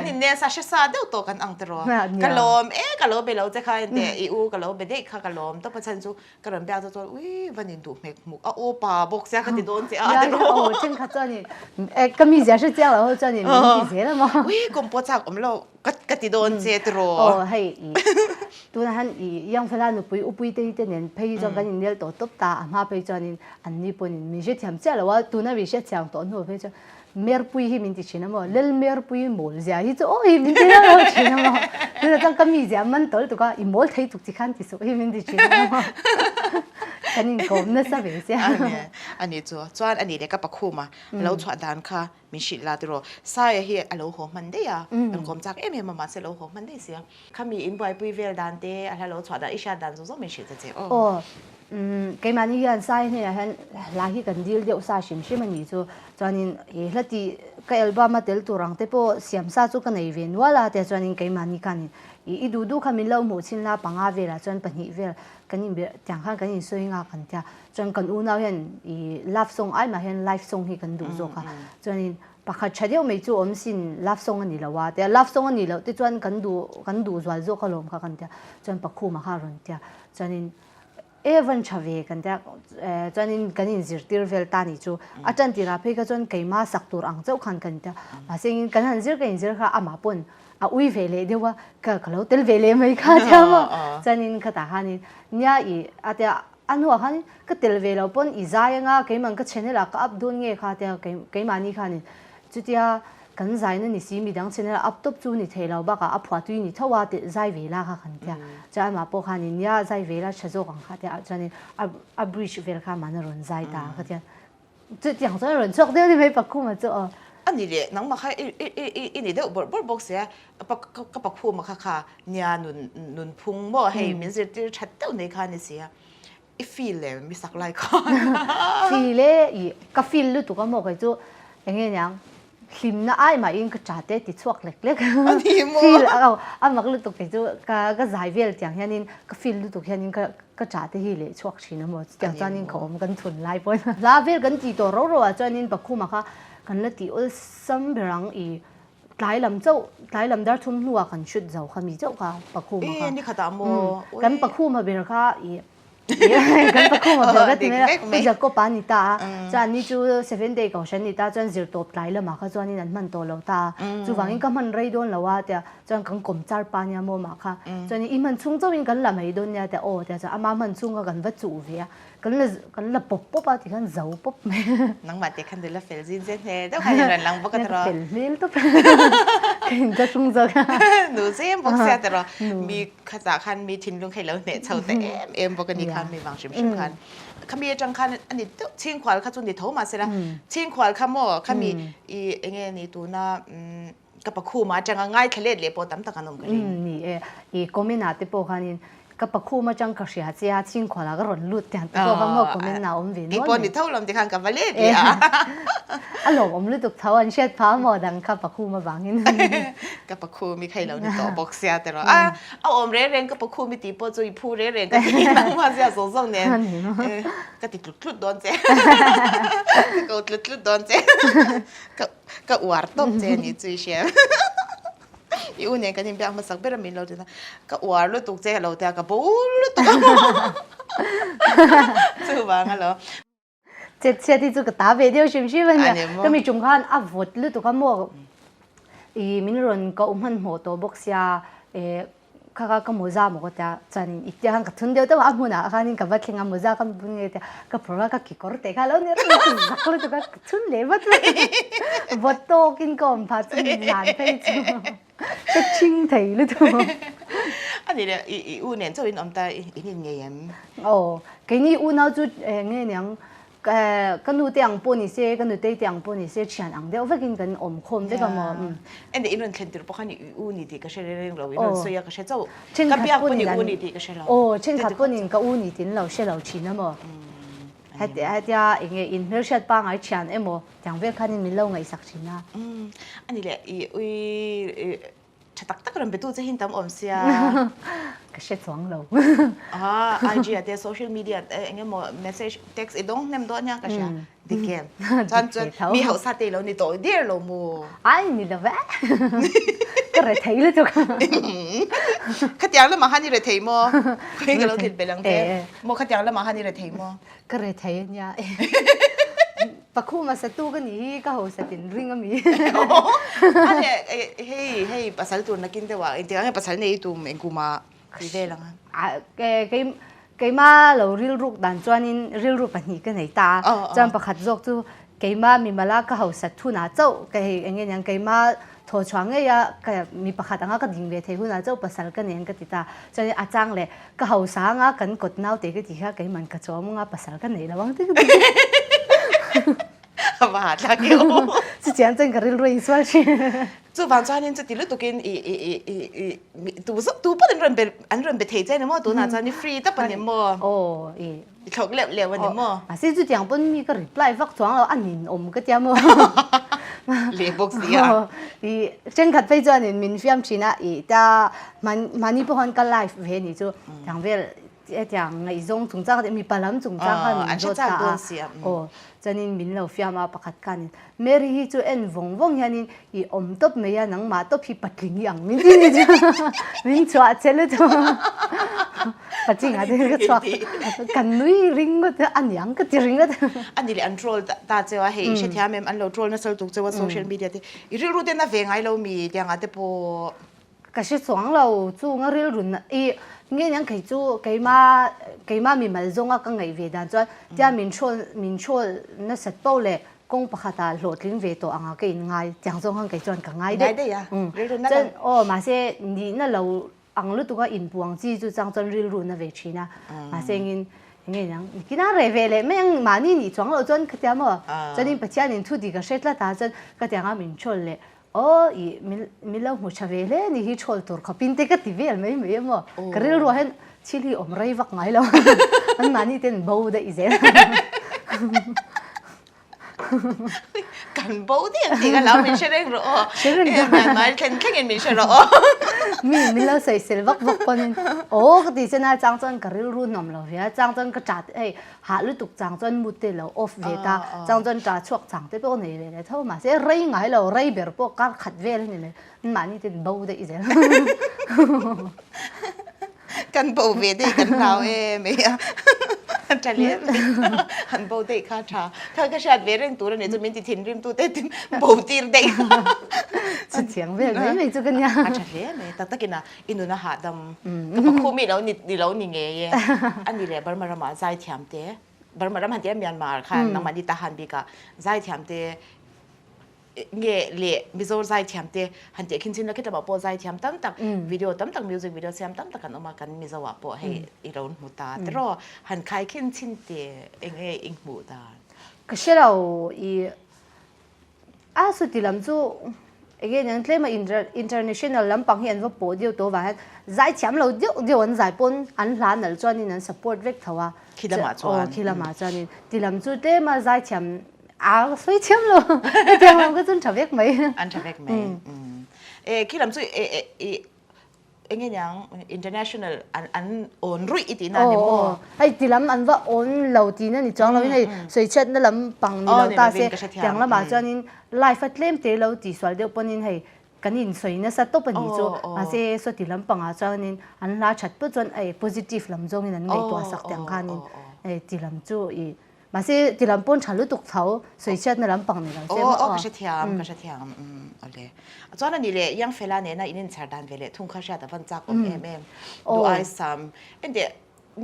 นี่เนี่ยซาชิซาเดี๋ยวโตกันอังตรอกะลมกะลมไปแล้วจะค่ะเดี๋ยวอูกะลมไปเด็กค่ะกะลมต้องประชันจูกะลมเปียตัวอุ้ยวันนี้ดูเมกมุกโอปาบอกเสียกันติดโดนเสียอันตรอ真ค่ะเจ้านี่ก็มีเสียชื่อเจ้าแล้วเจ้านี่มีเสียแล้วมั้งอุ้ยกุมปวดจากอมเราก็ติดโดนเสียตรอให้ตัวนั้นยังเวลาหนูไปอุปยเตเนี่ยไปจนกันนี่เราตบตามาไปจนนี่อันนี้ปนมีเชื่อมเจ้าแล้วว่าตัวนั้นมีเชื่อมตัวนู้นไปจนเมื่อปุยหิมินติชินะมั้งเล่นเมื่อปุยหมดเสียที่จะหิมินติแล้วชินะมั้งตัวนั้นก็มีเสียมันตัวตัวก็อีหมดที่ทุกที่ขันที่สุดหิมินติชินะมั้งกันนี่ก็ไม่ทราบเสียอันนี้จ้าอันนี้เด็กก็ปักคู่มาแล้วชวดดันค่ะมีชิลลาตัวใส่เฮียอโลโหมันได้อะเป็นความจากมาเสโลโหมันได้เสียข้ามีอินบอยปุยเวลดันเตอะไรเราชวดดันอิชาดันส่งมีชิลจะเจ้า cái mà như hiện sai này hắn là khi cần deal điệu sa sim sim mình cho nên là thì cái album mà tel tu rang te po siam sa chu cái này về nữa là để cho nên cái mà như cái này du du kami lâu một xin là bằng về là cho nên bản về cái nhìn bị chẳng hạn cái nhìn suy ngã cần theo cho nên cần u nào hiện love song ai mà hiện live song thì cần đủ rồi cả cho nên bác khách chơi điệu mấy chú ông xin love song anh là wa để love song anh là để cho nên cần đủ rồi rồi cái lồng cái cần theo cho nên bác khu mà khai rồi theo cho nên even chave kan ta chanin kanin zirtir vel ta ni chu atan tira phe ka chon keima saktur ang chau khan kan ta pasing kan han zir kain zir kha ama pon a ui vele dewa ka kalo tel vele mai kha ta ma chanin kha ta hanin nya I ata anu han ka tel velo pon I zai nga keimang ka channel ka up don nge kha ta keimani khanin chutia kan zai na ni si mi dang channel up top chu ni thelo ba ka apwa tu ni thawa te zai vela kha khan tia cha ma po khan in ya zai vela chazo kang kha tia chanin a bridge vel kha man ron zai ta kha tia chu tiang zo ron chok de ni mai pa khu ma chu anh đi đấy nắng mà khai in đấy bor box ya các bác phụ mà khá nhà nun phung mò hay mình sẽ đi chặt đâu này khai này xí feel lệ mi sắc lại con feel lệ cái feel lúc tụi con mò cái chu anh nghe nhang phim na ai mà in cái trả tết thì chuộc lệch lệch phim anh mặc lúc tục cái chỗ cái giải về chẳng hạn nên cái phim lúc tục hiện cái trả tết hi lệ chuộc chỉ nó một chẳng cho nênเขากันทุนไล่ปนลาเวกันตีตัวเราอ่ะcho nên bậc khu màกันละตีอุสมเบรังอีหลายลำเจ้าหลายลำดาทุ่มหัวกันชุดเจ้าขมีเจ้าค่ะบậc khuมาค่ะนี่ขตามโมกันบậc khuมาเบรังค่ะอีกันปะคู่มาเบลก็ถึงแล้วพี่จะก็ปานิตาจานนี้จู7 day ก่อนฉันนิตาจานจิตตบไหลแล้วมาค่ะจานนี้นั่นมันโตแล้วตาจูฟังอินก็มันไรโดนแล้วว่าแต่จานกังกลมจาร์ปานี่โมมาค่ะจานนี้อิมันชุ่งเจ้าอินกันละไม่โดนเนี่ยแต่โอ้แต่จะอามามันชุ่งก็กันวัดจูเวียกันละป๊บป๊บที่กันเจ้าป๊บนังมาเด็กคันเดลเฟลซินเซนเฮเดี๋ยวใครจะรังปกติรอเฟลซินตุ๊บกันจะชุ่งเจ้าหนูเสียมปกติแต่รอมีขจาคันมีทินลุงใครแล้วเนี่ยเช่าแต่เอ็มปกติคันมีบางชิมชิมคันขมีจังคันอันนี้ชิงขวานข้าจุนดิโทมาเสร็จแล้วชิงขวานข้าโม่ข้ามีอีเงี้ยนี่ตัวน่ะกับปะคู่มาจังง่ายแค่เล็ดเลยพอตั้มตะกันนมกันนี่อีก็ไม่น่าติโปคันกับปะคู่มาจังกระเสียเสียชิงขวานแล้วก็รนลุดแต่ตัวก็งอกก็ไม่น่าอมวินอีปอนี่เท่าลำที่คันกับวาเล่ดิอารมณ์อมลุดตุกเท่าอันเช็ดผ้าหมอดังกับปะคู่มาบางนี่กับปะคู่มีใครแล้วนี่ต่อบอกเสียแต่รอเอาอมเร่งกับปะคู่มีตีปอจุยผู้เร่งก็ที่นั่งมาเสียสองสองเนี่ยก็ติดลุดโดนเจ๊ก็ลุดโดนเจ๊ก็อวดต้มเจ๊นี่จุยเชียอีอุ่นเนี่ยกันยังเปียกมาสักเบรมินเราจะนะก็อวดลุดตุกเจ๊เราแต่ก็ปูลุดตุกซื่อบ้างเหรอเจ็ดที่จุกตาเวเดียวชิมๆเนี่ยก็มีจุ่มขันอับวดลุดตุกขโมกอีมินรอนก็มันหัวโตบกเสียข้าก็มัวจ้าหมกแต่จันอีกอย่างก็ทุนเดียวแต่ว่าอันนั้นข้านี่กับว่าแข่งมัวจ้าก็บุญเงี้ยแต่ก็เพราะว่าก็ขี้กอร์เตะข้าแล้วเนี่ยสักเลยตัวก็ทุนเลยวัดโตกินก่อนพัดจนหลานไปจูก็ชิงไทยเลยตัวอันนี้เนี่ยอีอุ่นเนี่ยเจ้าอินอมตาอีนี่เงี้ยโอ้แค่นี้อุ่นเอาจุดเงี้ยยังกันดูเตียงปนิเซ่กันดูเตียงปนิเซ่เชียนอังเดียวว่ากินกันอมคมได้ก็มั้งอันนี้อินวันเช่นที่เราพูดกันอูนี่ดีก็ใช่เรื่องเราอินวันสวยก็ใช่เจ้ากับพี่อาปุ่นอูนี่ดีก็ใช่เราโอ้เช่นขัดปุ่นก็อูนี่ดีเราใช่เราชินนะมั้งให้เดี๋ยวอย่างเงี้ยอินเทอร์เน็ตปังไอเชียนเอ็มอย่างเวลคันนี้มีเราไงสักชินนะอันนี้แหละอีชัดตักเรื่องไปตู้จะเห็นตามอมเสียก็เช็ดสวงเราIG อะเดี๋ยวโซเชียลมีเดียอย่างเงี้ยมั้งเมสเซจเท็กซ์อีดงเนี่ยมันตัวเนี่ยก็ใช่ดีเกมจนมีเขาสัตย์เราในตัวเดียวเราโม่ไอ้นี่ละแวะก็เลยไทยเลยตัวขัดยังแล้วมาหันนี่เลยไทยมั้งคุยกันเราติดไปลังเทโมขัดยังแล้วมาหันนี่เลยไทยมั้งก็เลยไทยเนี่ยปะคู่มาสตูกันนี่ก็หัวสตินริงก็มีอันนี้ให้ภาษาตัวนักกินแต่ว่าจริงๆให้ภาษาในตัวเองกูมาคือได้แล้วแกมาเราเรียลรูปดันจวนนี้เรียลรูปปัญหากันไหนตาจำประคัดจกจูแกมามีมาลาก็หัวสัตทุนาเจ้าแกอย่างเงี้ยแกมาโถช่างเงี้ยก็มีประคัดต่างก็ดิ่งเวทีหุ่นเจ้าภาษากันเนี่ยก็ติดตาจนอาจารย์เลยก็หัวสางกันกดน้าวเตะก็ติดค่ะแกมันก็จอมงาภาษากันไหนระวังที่บาดละเกี่ยว是这样整个的类说去就反正你这第二度跟都不能人被安人被推荐的么？都拿着你 free 的不的么？哦， thọc lẹoวันนี้มั้ง mà xin chú chẳng bún mi cái reply vắt choáng là ăn nhìn cái tiêm mà เลี้ยบกเสีย thì trên khát bây giờ nên mình phim chỉ là ý ta mà bữa hôm cái live về thì chú chẳng về chẳng ngày giống chúng ta thì mình bảo lắm chúng ta hay mình做ta cho nên mình lâu phim mà bắt cái này Mary chú em vòng vòng nhà nên ý top mấy anh nắng mà top hi bắt linh yang mình đi chú mình chua chết rồi chú bắt chính là cái chua cái núi ring cái anh yang cái ring cái อันนี้เลยอัน troll ตาเจ้าเฮ้ยเช่นที่แม่อันเรา troll นั่นสรุปเจ้าว่า social media ที่อีรู้เด่นน่ะเวงไงเรามีเดียงอ่ะแต่พอ cái sự sống lâu chú ngã rêu run ý nghe những cái chú cái mà mình mà dùng cái ngày về đàn cho cha mình chua nó sạch bao lệ công bạc ta lột linh về tổ anh cái ngày chẳng dùng hàng cái chọn cả ngày đấy đấy à rêu run chân mà sẽ đi nó lâu anh lúc tụi cái in buông chi chú chẳng chọn rêu run nó về chi na mà sẽ nghe những cái nào về lệ mấy mà ni chọn lâu chọn cái gì mà cho nên bây giờ nên thu đi cái set là ta chọn cái gì mà mình chọn lệ ý mình lâu một chả về lệ ni hi chọn tour có pin tê cái tivi mấy mà cái rêu rồi hen chỉ li rây vắt ngay lâu anh mà ni tên bầu đấy dễ กันโบ้ที่อันที่กันแล้วไม่ใช่เรื่องหรอมาแค่เงินไม่ใช่หรอ mình lâu xây xây vắt vắt con cái gì trên này trang chân cái rêu nằm lâu vậy trang chân cái chặt hạ lưỡi tục trang chân mút tê lâu off về ta trang chân trả chuộc trang tê bao này này thôi mà sẽ rây ngay lâu rây bể bao cái khát về này này mà như thế bao đấy vậy กันโบ้เวทีกันเราไม่จะเลี้ยงหันโบ้เตะข้าชาถ้าก็ชาติเวรื่องตัวเนี่ยจะมีติดถิ่นริมตัวเตะโบ้ตีนเด็ก จะเถียงvề mấy chú cái nhà จะเลี้ยงเนี่ยแต่กินอ่ะอินโดนีเซียดำกับคู่มีแล้วนี่แล้วนี่ไงอันนี้แหละบาร์มารามาใจเทียมเตะบาร์มารามาเทียมเมียนมาค่ะน้ำมันดิตาฮันบิกะใจเทียมเตะเงี้ยเละมิโซใจเทียมเตะหันเจคินชินแล้วคิดว่าพอใจเทียมตั้มตักวิดีโอตั้มตักมิวสิกวิดีโอเสียมตั้มตักกันออกมากันมิโซว่าพอให้อีเราหมุตาแต่รอหันใครคินชินเตะเองอิงหมุตาก็เชื่อเราสุดที่ลำจูยังเคลมาinternational ลำปังเห็นว่าโปรเดียวตัวว่าใจเทียมเราเดียวอันใจปนอันหลานนั่นจวนนี่นั่น support เวกเทว่าคิดละมาจวนคิดละมาจวนนี่ที่ลำจูเต้มาใจเทียมสวยเทียมเลยเทียมเราก็จนชอบเวกไหมอันชอบเวกไหมคิดลำจูเงี้ยยัง international อันโอนรุ่ยอีตีนั่นเนี่ยมั้งไอ้ที่ลำอันว่าโอนเราตีนั่นนี่จ้องเราเนี่ยสวยเช็ดนั่นลำปังนี่เราตาเสียอย่างละมาจวนนี่ไลฟ์เล่มเตะเราตีสวยเดียวปนนี่ให้กันอินสวยนะสัตว์ตัวปนิจูมาเสียสติลำปังอาจารย์นี่อันลาชัดปุ๊บจนไอ้ positive ลำจงนี่นั่นไงตัวสักอย่างคันนี่ไอ้ที่ลำจูอีมาเสียที่ลำปนฉันรู้ตุกเขาสวยเชิดในลำปังนี่เราเสียว่าก็เทียมโอเคจอนนี่เลยยังเฟลาเนี่ยนะอินเทอร์ดันเวลทุ่งข้าวชาแต่วันจักดูไอซัมเดี๋ยว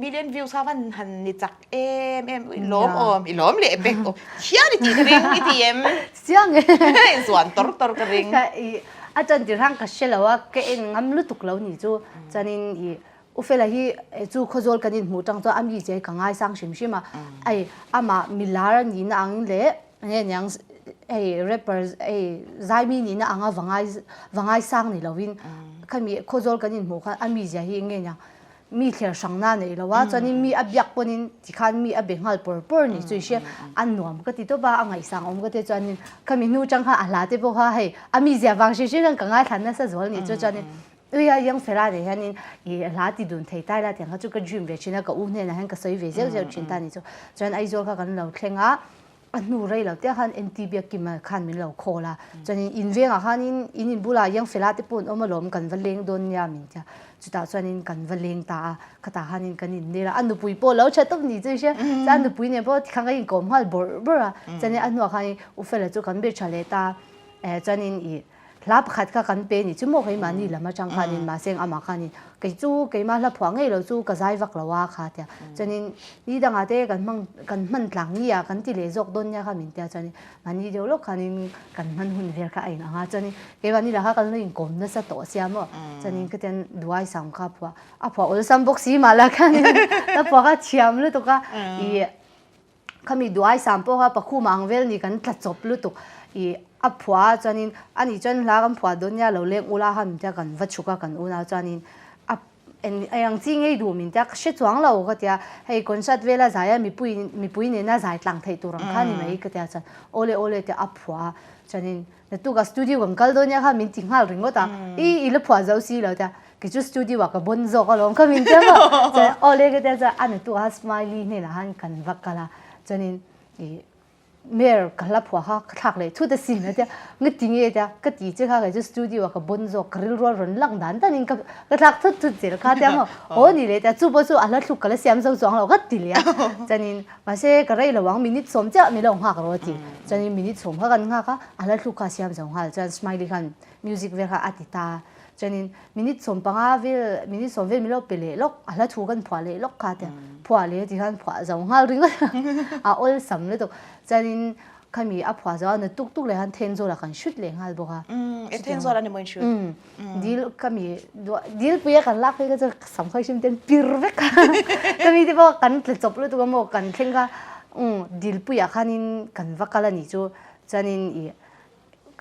million views ค่ะวันหันนี่จักล้มเลยเป๊กเชี่ยดิจีกริงอีทีเสียงส่วนตรกริงอาจารย์ที่ร่างก็เชื่อแล้วว่าแกเองงั้นรู้ตุกเรานี่จูจันนี่อุเฟลฮีจูขจรกันนี่หมู่จังตัวอามีเจกังไงสร้างชิมมาไอ้อามามิลาร์นี่นะอังเล่เนี่ยยังrappers ใจมีนี่นะอังวังไงสร้างนี่เราวินข้ามีขจรกันนี่หมู่ค่ะอามีเจฮีเนี่ยยังมีเทียร์สังนาเนี่ยเราว่าจันนี่มีอับยักปนินที่ขันมีอับเบงฮัลปอร์นี่จุยเชี่ยอันนวมก็ติดตัวบ้าอังไงสังอมก็ติดจันนี่ข้ามีนู่จังค่ะอะไรที่พวกเขาให้อามีเจวังชิกันกังไงทันนั่นซะส่วนนี่จุจันนี่ยังเฟลาเนี่ยนี่ลาติดุนไทยใต้ละเถียงเขาจุกจุ่มเวชินะก็อุ้งเนี่ยนะฮันก็สวยเวเซลเซลชินตานี่จุจนไอโจเขากันเราเข่งอันนู้นไรเราเดี๋ยวฮันเอ็นทีบีกิมาขันมิเราโคละจนอินเวงฮันอินบุลายังเฟลาที่ปุ่นเอามาล้มกันวันเลี้ยงโดนยามินจ้ะจุดตาจนอินกันวันเลี้ยงตาคตาฮันอินกันอินนี่ละอันนู้นปุยโปแล้วชัดต้องนี่จุเชี่ยอันนู้นปุยเนี่ยพอข้างกันอินกลมฮัลบอร์จนอันนู้นฮันอุเฟลจุกันเบชเลตาจนอินรับขัดกันเป็นนี่ชั่วโมงให้มันนี่แหละมาจังคันนี่มาเสียงอามาคันนี่กี่จูกี่มาละพวงให้เราจูก็ใจวักละว่าค่ะเดียจนนี่ดังอาเดกันมันหลังนี่กันที่เลจกโดนยาค่ะมินเดียจนนี่มันนี่เดียวลูกคันนี่กันมันหุ่นเวรค่ะไอ้นะฮะจนนี่กี่วันนี้ละค่ะกันเลยกลมนั่นสัตว์เสียมั้งจนนี่ก็เดินดูไอ้สังค่ะพัวพัวอุลสัมบุกสีมาละค่ะนี่แล้วพัวก็เชียมเลยตุกะเขามีดูไอ้สัมพัวค่ะปักคู่มังเวลนี่กันตัดจบเลยตุกพัวจนนี่อันนี้จนลากันพัวโดนยาเราเลี้ยงอุลาหันจะกันวัดชุกกันอุลาจนนี่ anh chỉ ngay đủ mình chắc sẽ choáng lâu cái tia hay concert về là giải mi bui nên là giải tăng thấy tụi răng khăn này cái tia chân ole tia áp phá cho nên tụi cái studio cầm cái đó nha ha mình tiếng hal ring ta ý là phá giáo sư là tia cái chú studio cái bốn giờ cái lòng cái mình tia mà cho ole cái tia chân anh tụi cái smiley này là han cần vắt cái là cho nên mer kalap phá ha thắc lại thu được xin tia người tiếng nghe tia cái tí chứ ha cái chú studio cái bốn giờ grill rồi run lăng đàn ta nên cái thắc thu chỉ là cái tia màนี่เลยแต่จู่บ่จู่อะไรทุกคนเลยเสียมจวงเราก็ติเลยฉะนั้นว่าเสกอะไรระวังมินิสมจะมีลงหักรถจีฉะนั้นมินิสมหักกันหักอะไรทุกคนเสียมจวงหักฉะนั้นสมัยนี้กันมิวสิกเวลาอธิตาฉะนั้นมินิสมปังอาวิลมินิสมเวลมีโลกเปลี่ยนโลกอะไรทุกคนผัวเลยโลกขาดผัวเลยที่กันผัวจวงหักริงก็โอ้ยสำเลยตัวฉะนั้นเขามีอัพผัวจวงเนี่ยตุกเลยกันเทนโซละกันชุดเลยหักบอกว่าเทนโซละนี่มันชุดดีลก็มีดีลปุยกันลักก็จะสำคัญชิมเต็มปีร์เวกก็มีที่บอกกันจบเลยตัวก็มองกันเช่นก็ดีลปุยคันนี้กันวักกันนี่จู่จะนี่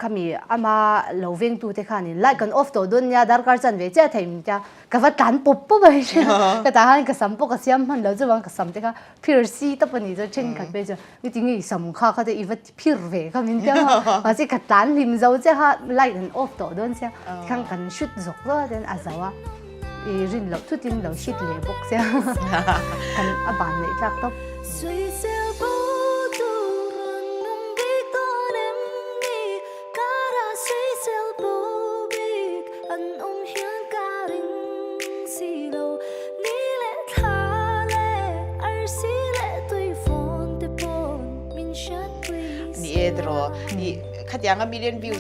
ก็มีอามาเลวเวงตัวเท่านี้ไล่กันออฟตัวดุนยาดาร์การจันเวจเทมจ้าก็ว่าการปุ๊บปุ๊บไปใช่ก็แต่ฮันก็สัมปก็เสียมมันเราจะวางก็สัมเท่าพิร์ซีตัวปนี้จะเช่นกันไปจ้ะนี่จริงๆสัมข้าก็จะอีวัดพิร์เวก็มีเดียวว่าสิก็การลิมเราจะฮะไล่กันออฟตัวดุนเสียข้างกันชุดจกก็เดินอาจจะว่ารินเราทุกทีเราชิดเลยบุกเสียกันอาบานเลยจากตัวดรอนี่ขัดยังมิลเลนวิว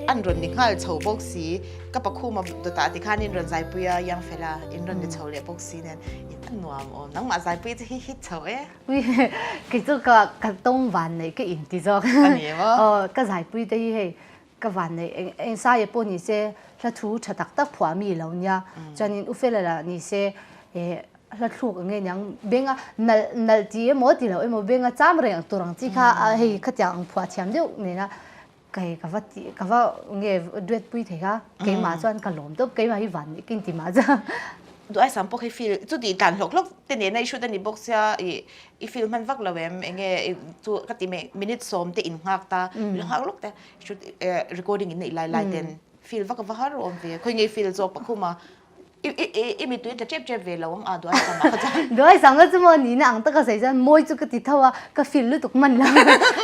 อันรอนนี่ข้าเช่าบ็อกซีก็ปักคู่มาตัวตาที่ข้านี่รอนใจปุยยังเฟล่าอินรอนนี่เช่าเลยบ็อกซีเนี่ยอันนัวมนังมาใจปุยจะฮิตเช่าวิกิจก็ต้องวันเลยก็อินติจอกอันนี้วะก็ใจปุยได้ให้ก็วันเลยเองสายปุ่นนี่เซ่ละทูชะตักตักผัวมีแล้วเนี่ยจนนี่อุเฟล่ะนี่เซ่ละทุกอย่างยังเบงอ่ะนัลจีหมดที่เราเบงอ่ะจามเรื่องตัวรังจีค่ะให้ขจังผัวเทียมเดียวนี่นะก็ว่าเงี้ยด้วยปุ้ยเถอะเกี่ยมาจนกันหลอมตัวเกี่ยมาให้วันกินติมาจ้ะดูไอ้สัมปให้ฟีลจุดดีการหลอกแต่เนี่ยในชุดนี้บอกเสียอีฟีลมันวักเราเองเงี้ยจุดก็ที่มินิทสมแต่อินหักตาเรื่องหักลกแต่ชุดrecording อินในไลน์เดนฟีลวักก็ว่าฮาร์โอมเวียคุยเงี้ยฟีลจบปักคู่มาอีมีตัวจะเจ็บเวลาวังดูไอ้สัมมาจ้ะดูไอ้สัมก็จะมันนี่นะอังตะก็ใส่จะมวยจุกติดเท่าว่าก็ฟีลลุตุกมันแล้ว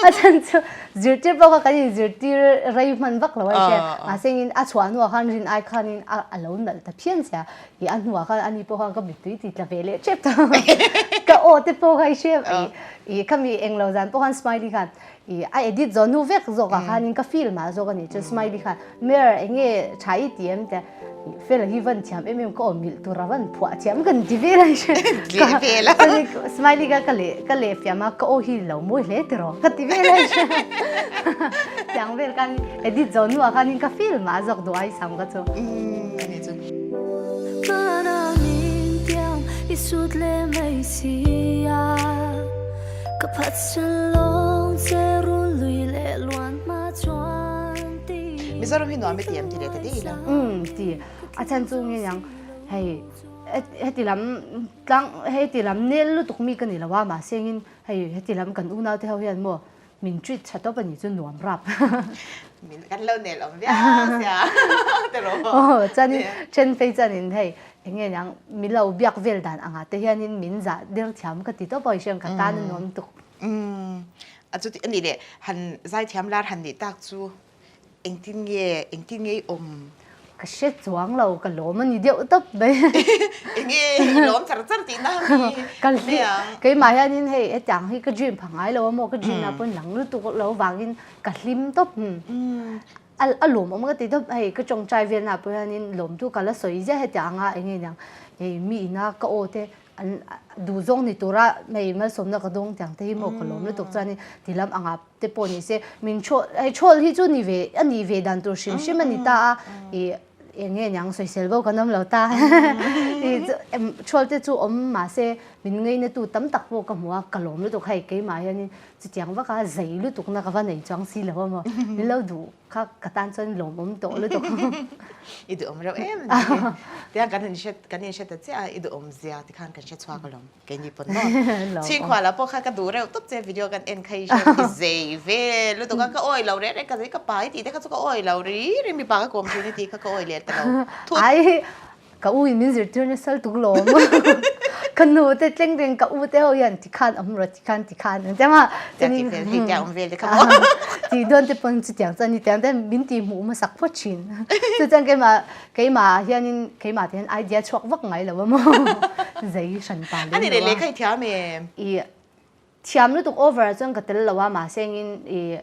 อาจารย์จะจุดเจ็บบอกว่ากันจุดที่ไรมันวักเราไอ้เช่มาเสียงอาชวนหัวขันรินไอขันรินอารมณ์นั่นแต่เพี้ยนเสียอีอันหัวขันอันนี้พวกเขาก็มีตัวติดละเวลเจ็บตัวก็โอ้แต่พวกไอ้เช่อีก็มีเองเราจันพวกเขาสไมลี่กันอีไอเอ็ดจอนูเวกจอกขันรินก็ฟีลมาจอกันนี่จะสไมลี่กันเมื่อเองเงี้ยใช้เตียมแต่เฟลฮีวันเทียมเอ็มก็มิลตัวราวันผัวเทียมกันดีเวลใช่ก็สมัยนี้ก็เลยฟิอามาก็โอฮิลาวมวยเล่ตรอก็ดีเวลใช่ยังเวลกันเอ็ดจอนัวกันนี่ก็ฟิลมาจากตัวไอ้สามก็ตัวอันนี้จุดอีสุดเลยไม่เสียก็พัดฉันลงเจรุนลุยเล่ล้วนมาจวนตีมิซารุฮิโนะไม่เตรียมทีเดียวดีแล้วดีอาจารย์จุงยังให้ที่ลำตั้งให้ที่ลำเนลลุตุกมีกันนี่ละว่ามาเสียงให้ที่ลำกันอุณาเท่าเฮียนมัวมินจุดชัดตัวเป็นยี่จุนหนวมรับมินกันเล่าเนลอมเบียเสียแต่รู้โอ้จันเช่นไปจันนี่ให้ยังมิเราเบียกเวลดันอ่ะแต่เฮียนี่มินจะเดือดเทียมก็ติดตัวไปเชียงกันตานนวมตุกจุดอันนี้เลยหันใจเทียมลาหันนี่ตักจูเอ็งทิ้งเย่อมก็เช็ดจวงเราก็หลอมันนี่เดียวตับเลยเอ็งหลอมจัดตีน้าก็เลยก็มาอย่างนี้ให้จังให้ก็จีนผังไอ้เราว่าโมก็จีนนะเป็นหลังรู้ตัวเราวางกินก็ลิมตับหลอมมันก็ติดตับให้ก็จงใจเวียนนะเพราะฉะนั้นหลอมทุกกันแล้วสวยจะให้จังอ่ะอย่างเงี้ยมีนะก็โอเทดูจงนี่ตัวละไม่มาสมนักดงจังที่หมกลมแล้วตกใจนี่ที่ลำอ่างเตปนี่เสมินโชที่จุนี่เวอันนี้เวดันตัวชิมันนี่ตาอย่างเงี้ยยังสวยเซลล์ก็น้ำเราตาโชที่จุมาเสมิ mình ngay nè tu tấm tắc vô cái mua cái lồng lúc tục hay cái mà hiện chỉ chẳng vác cái giấy lúc tục na cái vấn này trang xí là mà mình lâu đủ cái tan chân lồng bấm tổ lúc tục itu om rau em dia kan ni shet ta itu om zia ti khan kan shet chwa ka lom ke ni pon no chi khwa la po kha ka du reu top che video kan en khai she zai ve lu to ka oi lo re ka zai ka pai ti te ka chu ka oi lo ri mi pa ka kom chi ni ti ka oi le ta lo ai cái u mình chỉ chơi sel tục lom cái nụ te tleng tleng cái u te hoyan ti khan rồi ti khan thế màจะกินเป็นที่แกom ve le ka thì đơn te pon chỉ tiếng chân thì tiếng tên mình tìm mũ mà sắc phát triển từ chân cái mà hiện cái mà thì idea chuột vắt ngay là mà dễ sẵn bàn anh này le khai thia me ý thiam lúc tục over chân cái tên là mà xem in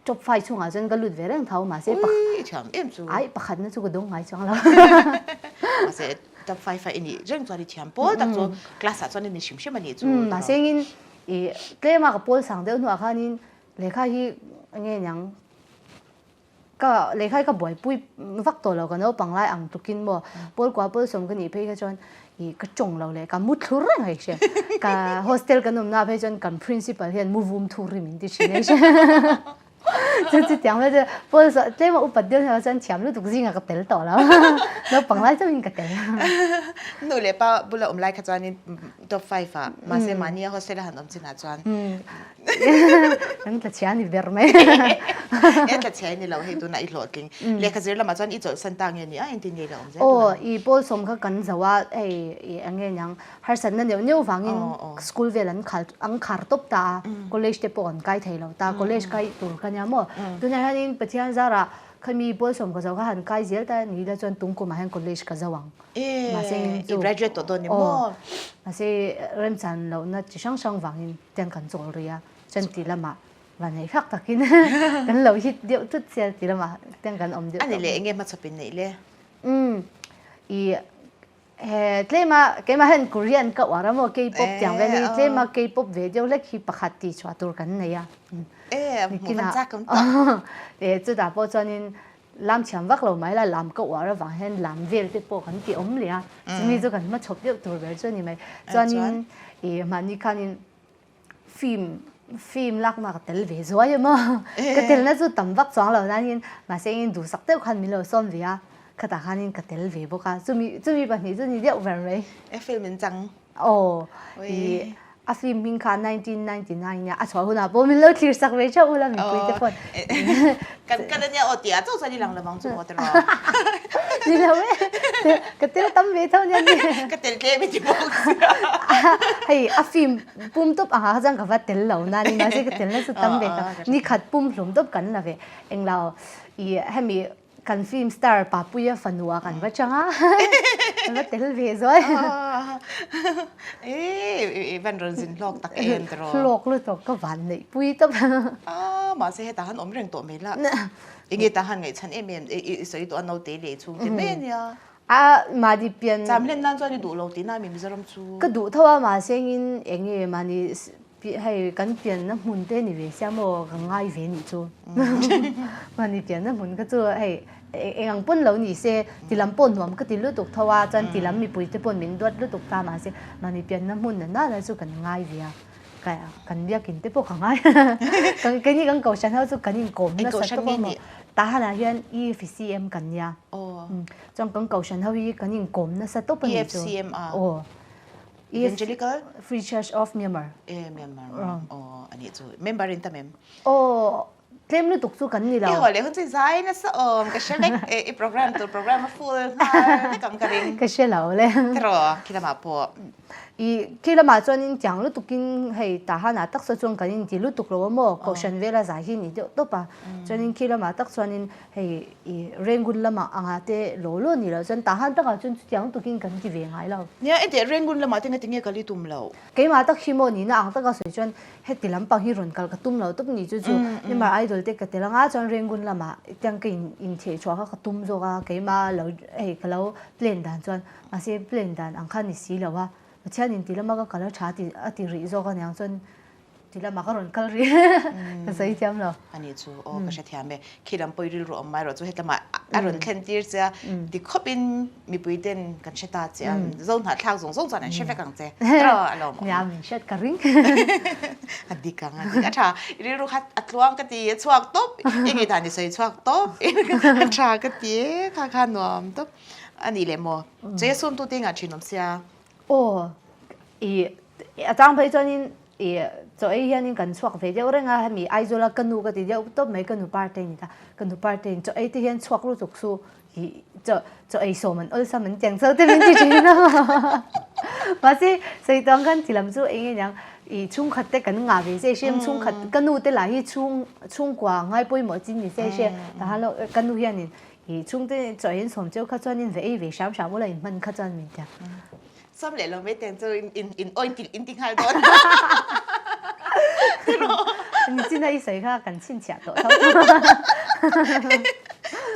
chụp phai chung à chân cái lụt về đang thâu mà sẽ bạc cham em chu ai bạc hẳn nó chu cái đông ngay chung là mà sẽ tập phai phai ini reng cho đi thiam po tak cho class cho nên sim sim ani chu mà xem in ý cái mà cái bol sang đấy nó khai in lấy khai hi nghe nhang cái lấy khai cái buổi bụi vắt tổ là cái nó bằng lại ăn tụ kinh mà bol qua bol xong cái nhị phê cái chọn ý cái trồng lâu lấy cái mút thua rồi hay sao cái hostel cái nôm na phê chọn cái principal hiện move room thua rồi mình đi xin ấy就讲了这，不是说这么我不丢好像前路都是那个得到了，那本来就应该得。นู่นเลยป้าบุรุษอมไลค์ขจรนี่ตัวไฟฟ้ามาเซมานี่เขาเสร็จแล้วหันอมจินาจวนนั่นแต่เช้านี่เวอร์ไหมแต่เช้านี่เราให้ตัวน่ะอีหลอดกิงเลยขจรเรามาจวนอีโจสันตังอย่างนี้อินทินีเราโอ้อีโป้สมเขากันจะว่าไอ้อันเงี้ยยังฮาร์สันนั่นเดี๋ยวเนี่ยฟังอินสกูลเวลันขัดอังคารตบตาคอลเลจเตปอนใกล้ไทยเราตาคอลเลจใกล้ตัวกันยามอ่ะตัวนี้ฮันนี่ปัจจัยซาระเขามีโป้สมเขาจะว่าหันใกล้เสียแต่นี่แล้วจนตุ้งกูมาให้คอลเลจเขาจะวังมาเซ็งอี graduate ตัวนี้มั้งมาเซ็งเริ่มจันเราน่าจะช่างวังอินเตียงกันโจรเลยอ่ะจนตีละมาวันนี้พักตะกินกันเราฮิตเดียวทุกเสียตีละมาเตียงกันอมเดียวอันนี้เลยเงี้ยมาชอบเป็นนี่เลยอีเทมาเกมาเห็นกุเรียนก็ว่าเราโมเกย์ป๊อปอย่างเวลี่เทมาเกย์ป๊อปวิดีโอเล็กที่ประคัตติชวาตัวกันเนี่ยกินจักกันต่อจุดอ่ะพอจนนี้ลำเชียงวักเราไม่ละลำก็ว่าเราฟังเห็นลำเวลที่ปอกันที่อมเลยอ่ะจะมีจุดกันมาชอบเดียวตัวเวลจนนี้ไหมจนนี้มันนี่คันนี้ฟิล์มลักมากเตลเวสวยมั้งก็เตลนั่นจุดต่ำวักสองเรานั่นนี่มาเสียงดูสักเดียวคันมีเราซ้อมเวียก็แต่คันนี้ก็เตลเวบอกว่าจะมีแบบนี้จะมีเดียวแบบไหนฟิล์มมันจังโอ้อาฟิล์มมิงคัน1999เนี่ยชอบหุ่นอ่ะพอมีเราคลีร์สักเวชอุ่นแล้วมีคุยแต่คนกันเนี่ยโอติอาเจ้าสันนี่หลังเรามองจุดตลอดนี่เราเว้ยก็เตลตั้มเวทเท่านี้ก็เตลเกไม่จีบเฮ้ยอาฟิล์มปุ่มตบจังกับว่าเตลเรานั่นนี่นะสิก็เตลนั่นสุดตั้มเวทนี่ขัดปุ่มหลุมตบกันนะเว้ยเอ็งเราให้มีกันฟิล์มสตาร์ป้าปุยฟันหัวกันว่าจังอ่ะว่าเตลเวสวยวันรุ่งสินลอกตักเอ็นตลอดลอกเลยตัวก็วันเลยปุยตบมาเสียตาหันอมเร่งตัวไม่ละยังไงตาหันไงฉันเอ็มสวยตัวเราเตะเลยชูเต็มเนี่ยมาดิเปลี่ยนจำเล่นนั่นจวนดูเราตีน่ามีมิจฉาชูก็ดูเท่าว่ามาเสียงอินเองมานี่ให้กันเปลี่ยนน้ำหุ่นเต้นนี่เว้ยเสียโมกันง่ายเว้ยนี่จูมานี่เปลี่ยนน้ำหุ่นก็จูให้เองปุ่นเรานี่เสียตีลำปุ่นหัวมันก็ตีลุตุกเท่าว่าจนตีลำมีปุ๋ยตีปุ่นมินดวดลุตุกตามาเสียมานี่เปลี่ยนน้ำหุ่นนั่นน่าจะจูกันง่ายเว้ยกันเรียกกินตีปุ่นกันง่ายกันนี่กันเก่าฉันเขาจูกันยิ่งโกมนะสัตว์ตัวมันตาหน้าเฮียน EFCM กันเนี่ยจังกันเก่าฉันเขาฮีกันยิ่งโกมนะสัตว์ตัวมัน EFCM Evangelical Free Church of Myanmar Myanmar อันนี้จู member อินเตอร์เมมเต็มเลยตุกสู้กันนี่เราหัวเลยคนใจใจนะสะก็เชื่อเล็กโปรแกรมตัวโปรแกรมมาฟูลไม่กำกันเองก็เชื่อเราเลยตรอคิดละมาพอคิดละมาจนจังลุตุกินให้ตาหน้าตักส่วนกันนี่ที่ลุตุกเราโม่ก็ฉันเวลาใจหินนี่เดี๋ยวตัวป่ะจนคิดละมาตักส่วนนี่ให้เร่งกุลละมาอ่างเตะโลโลนี่เราจนตาหันตักจนจังตุกินกันที่เวียงไงเราเนี่ยไอเดียเร่งกุลละมาที่ไงที่เงี้ยก็ลิตุ่มเราเกี่ยมาตักชิโมนี่นะอ่างตักส่วนจนให้ติลำปังฮิรุนกัลกตุ้มเราตุ้มนี่จู่ๆนี่มาไอดอลเด็กก็ติลังอาจนเร่งกุลละมาจังกินอินเทชัวก็กตุ้มโซกาเกี่ยมาเราก็เราเปลี่ยนด่านจนมาเสียเปลี่ยนด่านอังคารนี่สีเราว่าเช่นนี้ตีละมาก็กระชาติอติริโซกันอย่างจน ทีละมาก็รอนกัลรีก็ใส่จำเรา อันนี้จูโอ้ก็ใช่ที่แม่คิดลำปุยริลรู้ออกมาเราจูเห็นมาอารมณ์เคนตีร์เจ้าดิคบินมีปุยเด่นกันเชตาเจ้าโซนหาทางส่งจานนั้นเชฟกังเจ้าตรออารมณ์ เนี่ยมีเช็ดกระริง อันดีกังอันดีกัชาริรู้คัดอัดลวงกตีชวกต๊บยังไงตานี่ใส่ชวกต๊บอัชากตีข้าหนวมต๊บอันนี้เลยโมเจ้าส่วนตัวเต็งอ่ะชินนเสีย โอ้อาจารย์ไปจนนี่จะไอ้ยันนี่กันชวกเฟเดียวเรื่องอะไรมีไอโซลากันนูก็ติดเดียวต๊บไม่กันนูปาร์ตี้นี่ตากันนูปาร์ตี้จะไอ้ที่ยันชวกรู้จุกสู้จะไอ้โซมันสมันเจ๋งเซอร์ที่มันจริงๆนะว่าสิใส่ต้องกันที่ลำสู้เองอย่างช่วงขัดแต่กันงาไปเสียเช่นช่วงขัดกันนูแต่ละที่ช่วงกว่าง่ายป่วยหมดจริงนี่เสียเช่นแต่ฮัลโหลกันนูยันนี่ช่วงที่จะเห็นสมเจ้าข้าจวนนี่เว้ยช้ำอะไรมันข้าจวนมีแต่ซ้ำเหลวเราไม่แต่งจะโอ้ยอินติงฮัลโดน你现在一水卡跟亲戚多，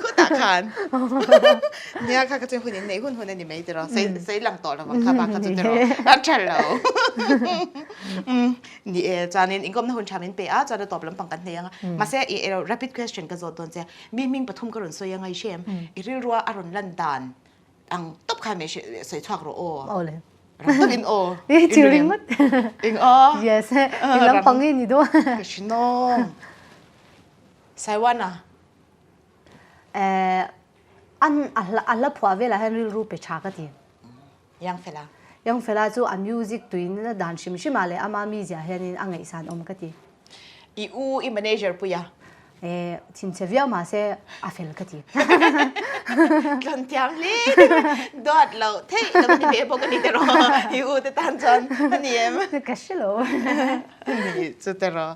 ก็ตาขานเนี่ยค่ะก็จะคนในคนนี้ไม่ได้หรอใส่หลังต่อแล้วว่าข้าบ้านก็จะได้หรอรักฉันแล้วนี่จานินอิงก็ไม่คนชามินเปย์จานินตอบลำปังกันเนี่ยมาเสียrapid question ก็จะโดนเจ้ามีปฐมกรณสวยยังไงเชื่อมอีริรัวอารมณ์ลันดานอังตบใครไม่ใส่ชวกโรโอโอ้เลยรักอินโอจิริงมั้ดอิงโอ yes อิงลำพังนี่ด้วยชิโน่ไซวันอ่ะอันละผัวเวลาให้รู้ไปชากันทียังเฟล่ายังเวลาจูอันมิวสิกตัวนี้ดันชิมาเลยอามามีจะเห็นอังไงสันอมกันทีอีมาเนเจอร์ปุยะชินเชฟยามาเซอาเฟลกันทีกันที่อังลีดอดเราเท่เราไม่ได้บอกกันนี่แต่รอแต่ตันจอนมันนี่ก็ใช่หรอนี่สุดแต่รอ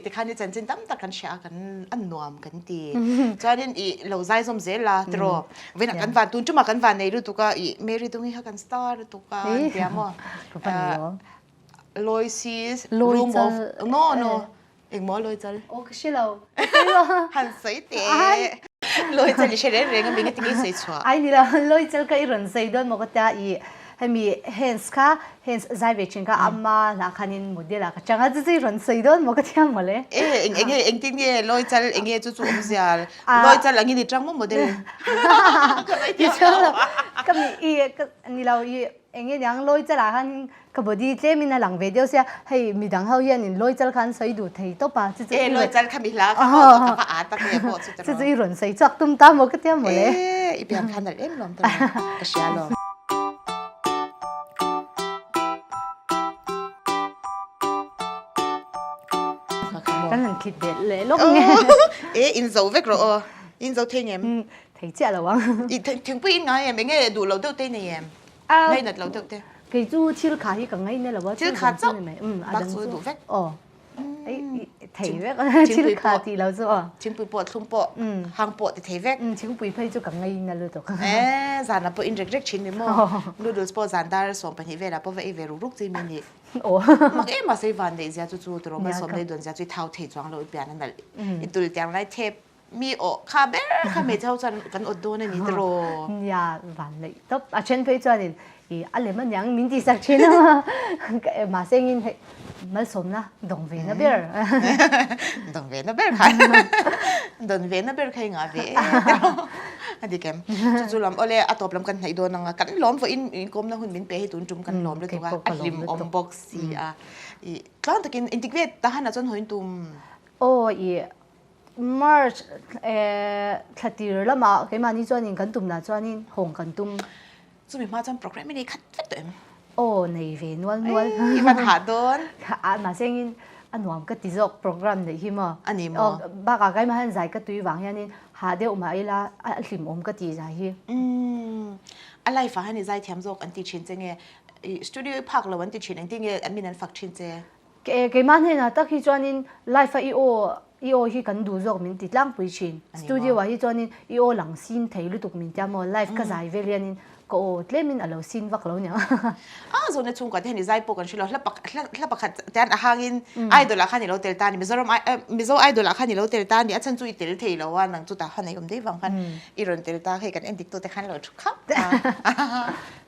แต่คันนี้จันตั้มตะกันเชียกันอันนวมกันดีจอนี่เราใจสมเสร็จละแต่รอเวลากันวันตุนจุมากันวันในฤดูก็เมริตรงนี้เขากันสตาร์ตุกาเดียมั้งลอยซีสรูมออฟโนเองมอลอยจัลโอ้ก็ใช่เราหันใส่เตะลอยจัลเฉลี่ยเรื่องมันก็ติ้งใส่ชัวไอ้นี่ละลอยจัลก็อีรันใส่ด้วยมันก็จะให้มีเฮนส์ค่ะเฮนส์ใจเวชิงก็อามาหลักคันินมุดเดียละก็จังก็จะอีรันใส่ด้วยมันก็จะมาเลยเองติ้งเนี่ยลอยจัลเองจู่ๆเสียลอยจัลหลังนี้จังมั่งโมเดลก็มีก็นี่เราเองยังลอยจัลคันก็บดีเจมินาหลังเวเดียวเสียให้มีดังเขาเย็นลอยจัลคันใส่ดูไทยตัวป่ะลอยจัลคันมีละเขาก็อาตะเกียบหมดจะอีรันใส่จักตุ้มตามมันก็จะมาเลยอีเปียมคันนั่นเอ็มลมตัวก็เชียร์ลมกันหลังคิดเด็ดเลยลูกเนี่ยอินโซเวกโรอินโซเทียมไทยเจ้าละวังถึงปีนไงไม่ไงดูเราเต้าเต้นเนี่ยไม่นัดเราเต้าเต้คือจู่ชิลขาที่กังไงเนี่ยหรอว่าชิลขาจับบักซูดูเวกอ๋อไอ้ไทยเวกชิลขาที่เราจู่ชิมปุยปวดทุ่มปวดหางปวดแต่ไทยเวกชิมปุยไปจู่กังไงเนี่ยเลยตัวจานน่ะปวดอินเด็กชินนี่มั้งดูดูสปอร์ตจานได้ส่งไปที่เวลาเพราะว่าไอ้เวรุกจีมินี่โอ้มักมาใส่วันเดียวจู่ๆตัวมันสมเลยโดนจะจู่เท้าเทจวงเราอีกแบบนั้นแหละอีตัวเตียงไรเทปมีโอคาเบอร์คาเมเท่ากันอดโดนนี่ตรอย่าวันเลยต๊อบเช่นไปจวนนี่อะไรมันยังมินดีสักชิ้นนะมาเซ็งให้มาสมนะดงเวนะเบอร์ดงเวนะเบอร์ค่ะดงเวนะเบอร์ใครงาเวอันนี้แกมจู่ๆลำเอาเลยอัตบลำกันให้โดนงกันล้อมฝอินกลมนะหุ่นบินไปให้ตุนจุ่มกันล้อมเลยถูกป่ะอัดลิมอมบ็อกซี่ตอนตะกินอินทิเกรตทหารจนหัวตุ่มโอ้March ขัดตีร์ละมาเคยมานี่จวนนี่กันตุ่มนะจวนนี่หงกันตุ่มจู่มีมาจำโปรแกรมไม่ได้คัดฟิตเต็มโอ้ในเวนวันอีมันหาโดนมาเซ็งอันวมก็ติดจอกโปรแกรมเลยที่มาอันนี้มั้งบ้ากาไกมาหันใจก็ตุยวางยันนี่หาเดียวมาอีละลิมอมก็ตีใจที่อะไรฟ้าให้ในใจแถมจอกอันติชินเจงสตูดิโอพักแล้ววันติชินอันติเงอันมีนันฝักชินเจเกมันเห็นนะตั้งที่จวนนี่ไลฟ์อีโอที่กันดูจอกมินติดล่างปุยชินสตูดิโอว่าที่จวนนี่อีโอหลังซีนไทยลุตุกมินจะมาไลฟ์ก็ใจเวลียนินก็เล่มินอะไรซีนวักแล้วเนี่ยส่วนในช่วงก่อนที่เห็นในใจปกันชิลล์แล้วปักแต่อันหางินไอดอลละคันนี่เราเตลตานี่มิโซไอดอลละคันนี่เราเตลตานี่ฉันจุยเตลเทยแล้วว่านังจุดตาขันในกลุ่มได้ฟังกันอีรอนเตลตาให้กันเอ็นดิกตัวแต่ขันเราชุกครับ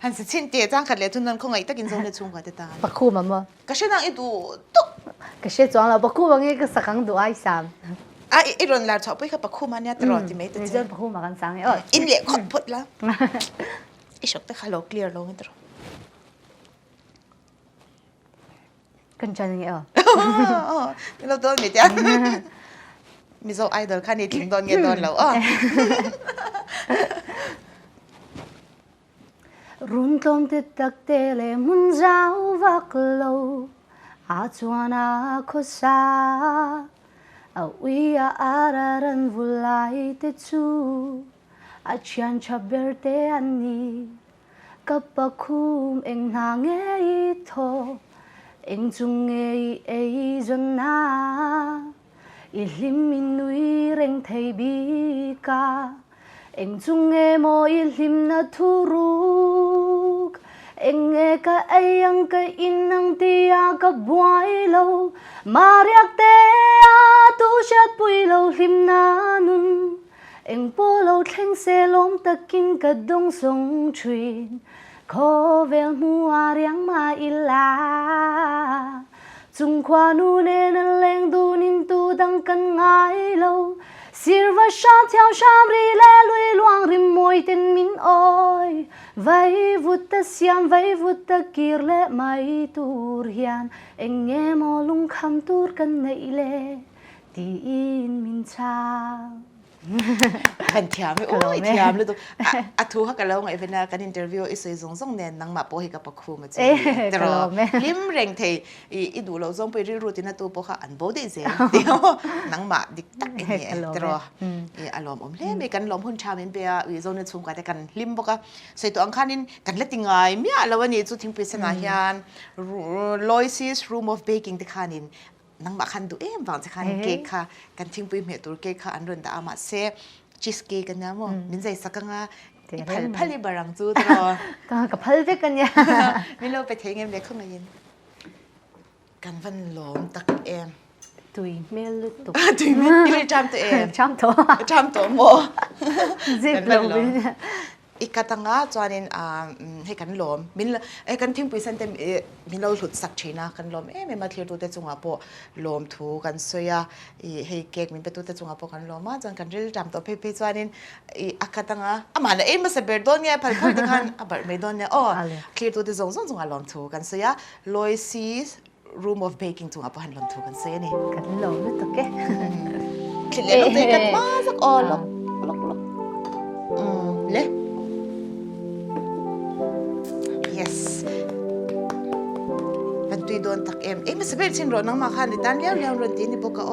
หันสิชินเตี้ยจ้างขัดเลยทุนนั้นคงไงตะกินส่วนในช่วงก่อนเตตาปักคู่มั้งมั้งก็เช่นนั้นอีดูตุ ก็เชื่อจวงเราปะคู่บางอย่างก็สักครั้งดูไอ้สาม ไอ้รอนลาชอบไปกับปะคู่มันเนี่ยตลอดที่ไม่ติด ใน ใจ เจ้าปะคู่มากันสังเนี่ย อินเดียขดพุดแล้วไอ้ชอบแต่ขาโลเคลียร์ลงตลอด กันจันเนี่ยเราโดนมิจ้ะมีโซไอดอลคันนี้ถึงโดนเงี้ยโดนแล้วรุ่นต้นติดตักเตเลมุนเจ้าวักโลอาจวนอาคุสาเอาวิอาอารารันวุไลติจูอาชันชับเบอร์เตอันนี้กับปะคุมเอ็งนางเอโทเอ็งจุงเอจนนาอิลิมินุยเร่งไทยบีกาเอ็งจุงโมอิลิมนาทุรุกเอ็งกะยังกะอินังตียากะบวยโลมาเรียกเตอาตุชัดปุยโลลิมนานุนเอ็งโปโลเทงเซลมตะกินกะดงสงทวินขอเวลมัวเรียงมาอิลาจุงควานูเนนเลงดูนินตูดังกันไงโลSilva shan theo sham ri le lui luang rim moi ten min oi vai vut ta siam vai vut ta kir le mai tur hian enge mo lung kham tur kan nei le ti in min cha เป็นเทียมโอ้ยเทียมเลยตัวทูฮักกันแล้วไงเป็นการอินเทอร์วิวอีสวยซงเนี่ยนังมาโปให้กับปะคูมาจริงแต่รอลิมเร่งเทอีดูเราซงไปรีรูตินะตัวปะค่ะอันโบได้เสียเดียวนังมาดิกตักเนี่ยแต่รออารมณ์อมเล่ไม่กันลมหุ่นชาเป็นเบียอีโซนในชุ่มกันแต่กันลิมปะค่ะใส่ตัวอังคารนินกันเล็ดยังไงเมียแล้ววันนี้จุดทิ้งปริศนาเฮียน Lois's Room of Baking ที่ขานินนังมาคันดูบางจะคันเค้กค่ะกันทิ้งไปเมียตัวเค้กค่ะอันรุ่นแต่อามาเซ่ชีสเค้กกันนะมั้งมินใจสักงาพัลลิบารังจูตรอกับพัลเวกันเนี่ยมิโลไปเทงเอ็มเล็กขึ้นมายินกันวันหลอมตักตุยเมลุตุตุยเมลุจำตัวจำตัวโมเจ็บลงไปอีกกตั้งอ่ะจวนให้กันหลอมมินกันทิ้งไปเส้นเต็มมินเราหลุดสักชีนะกันหลอมไม่มาเทียร์ตัวเตจงอ่ะพอหลอมถูกันสวยให้เค้กมินไปตัวเตจงอ่ะพอกันหลอมมาจนกันเรื่องจำตัวเพ่ๆจวนอีกตั้งอ่ะมาเนี่ยมาเสพโดนเนี่ยพัลที่กันบัดไม่โดนเนี่ยเคลียร์ตัวเตจงอ่ะหลอมถูกันสวยLois's Room of Baking จงอ่ะพอหันหลอมถูกันสวยนี่กันหลอมเลยตัวแกเคลียร์ตัวเตกันมาสักล็อกเละ yes เป็นตุยโดนตักไม่สบายจริงหรอนังมาคันดิตันเลี้ยวรถตีนี่ปกติ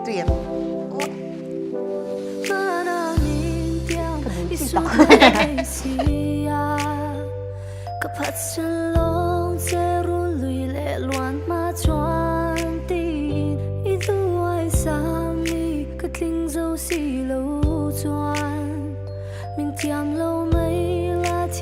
ตุยก็พัดฉันลงเจรุนลุยเล่ล้วนมาจวนตีนอีตัวไอ้สามีก็ทิ้งเจ้าสีเหลาจวน明天路没拉天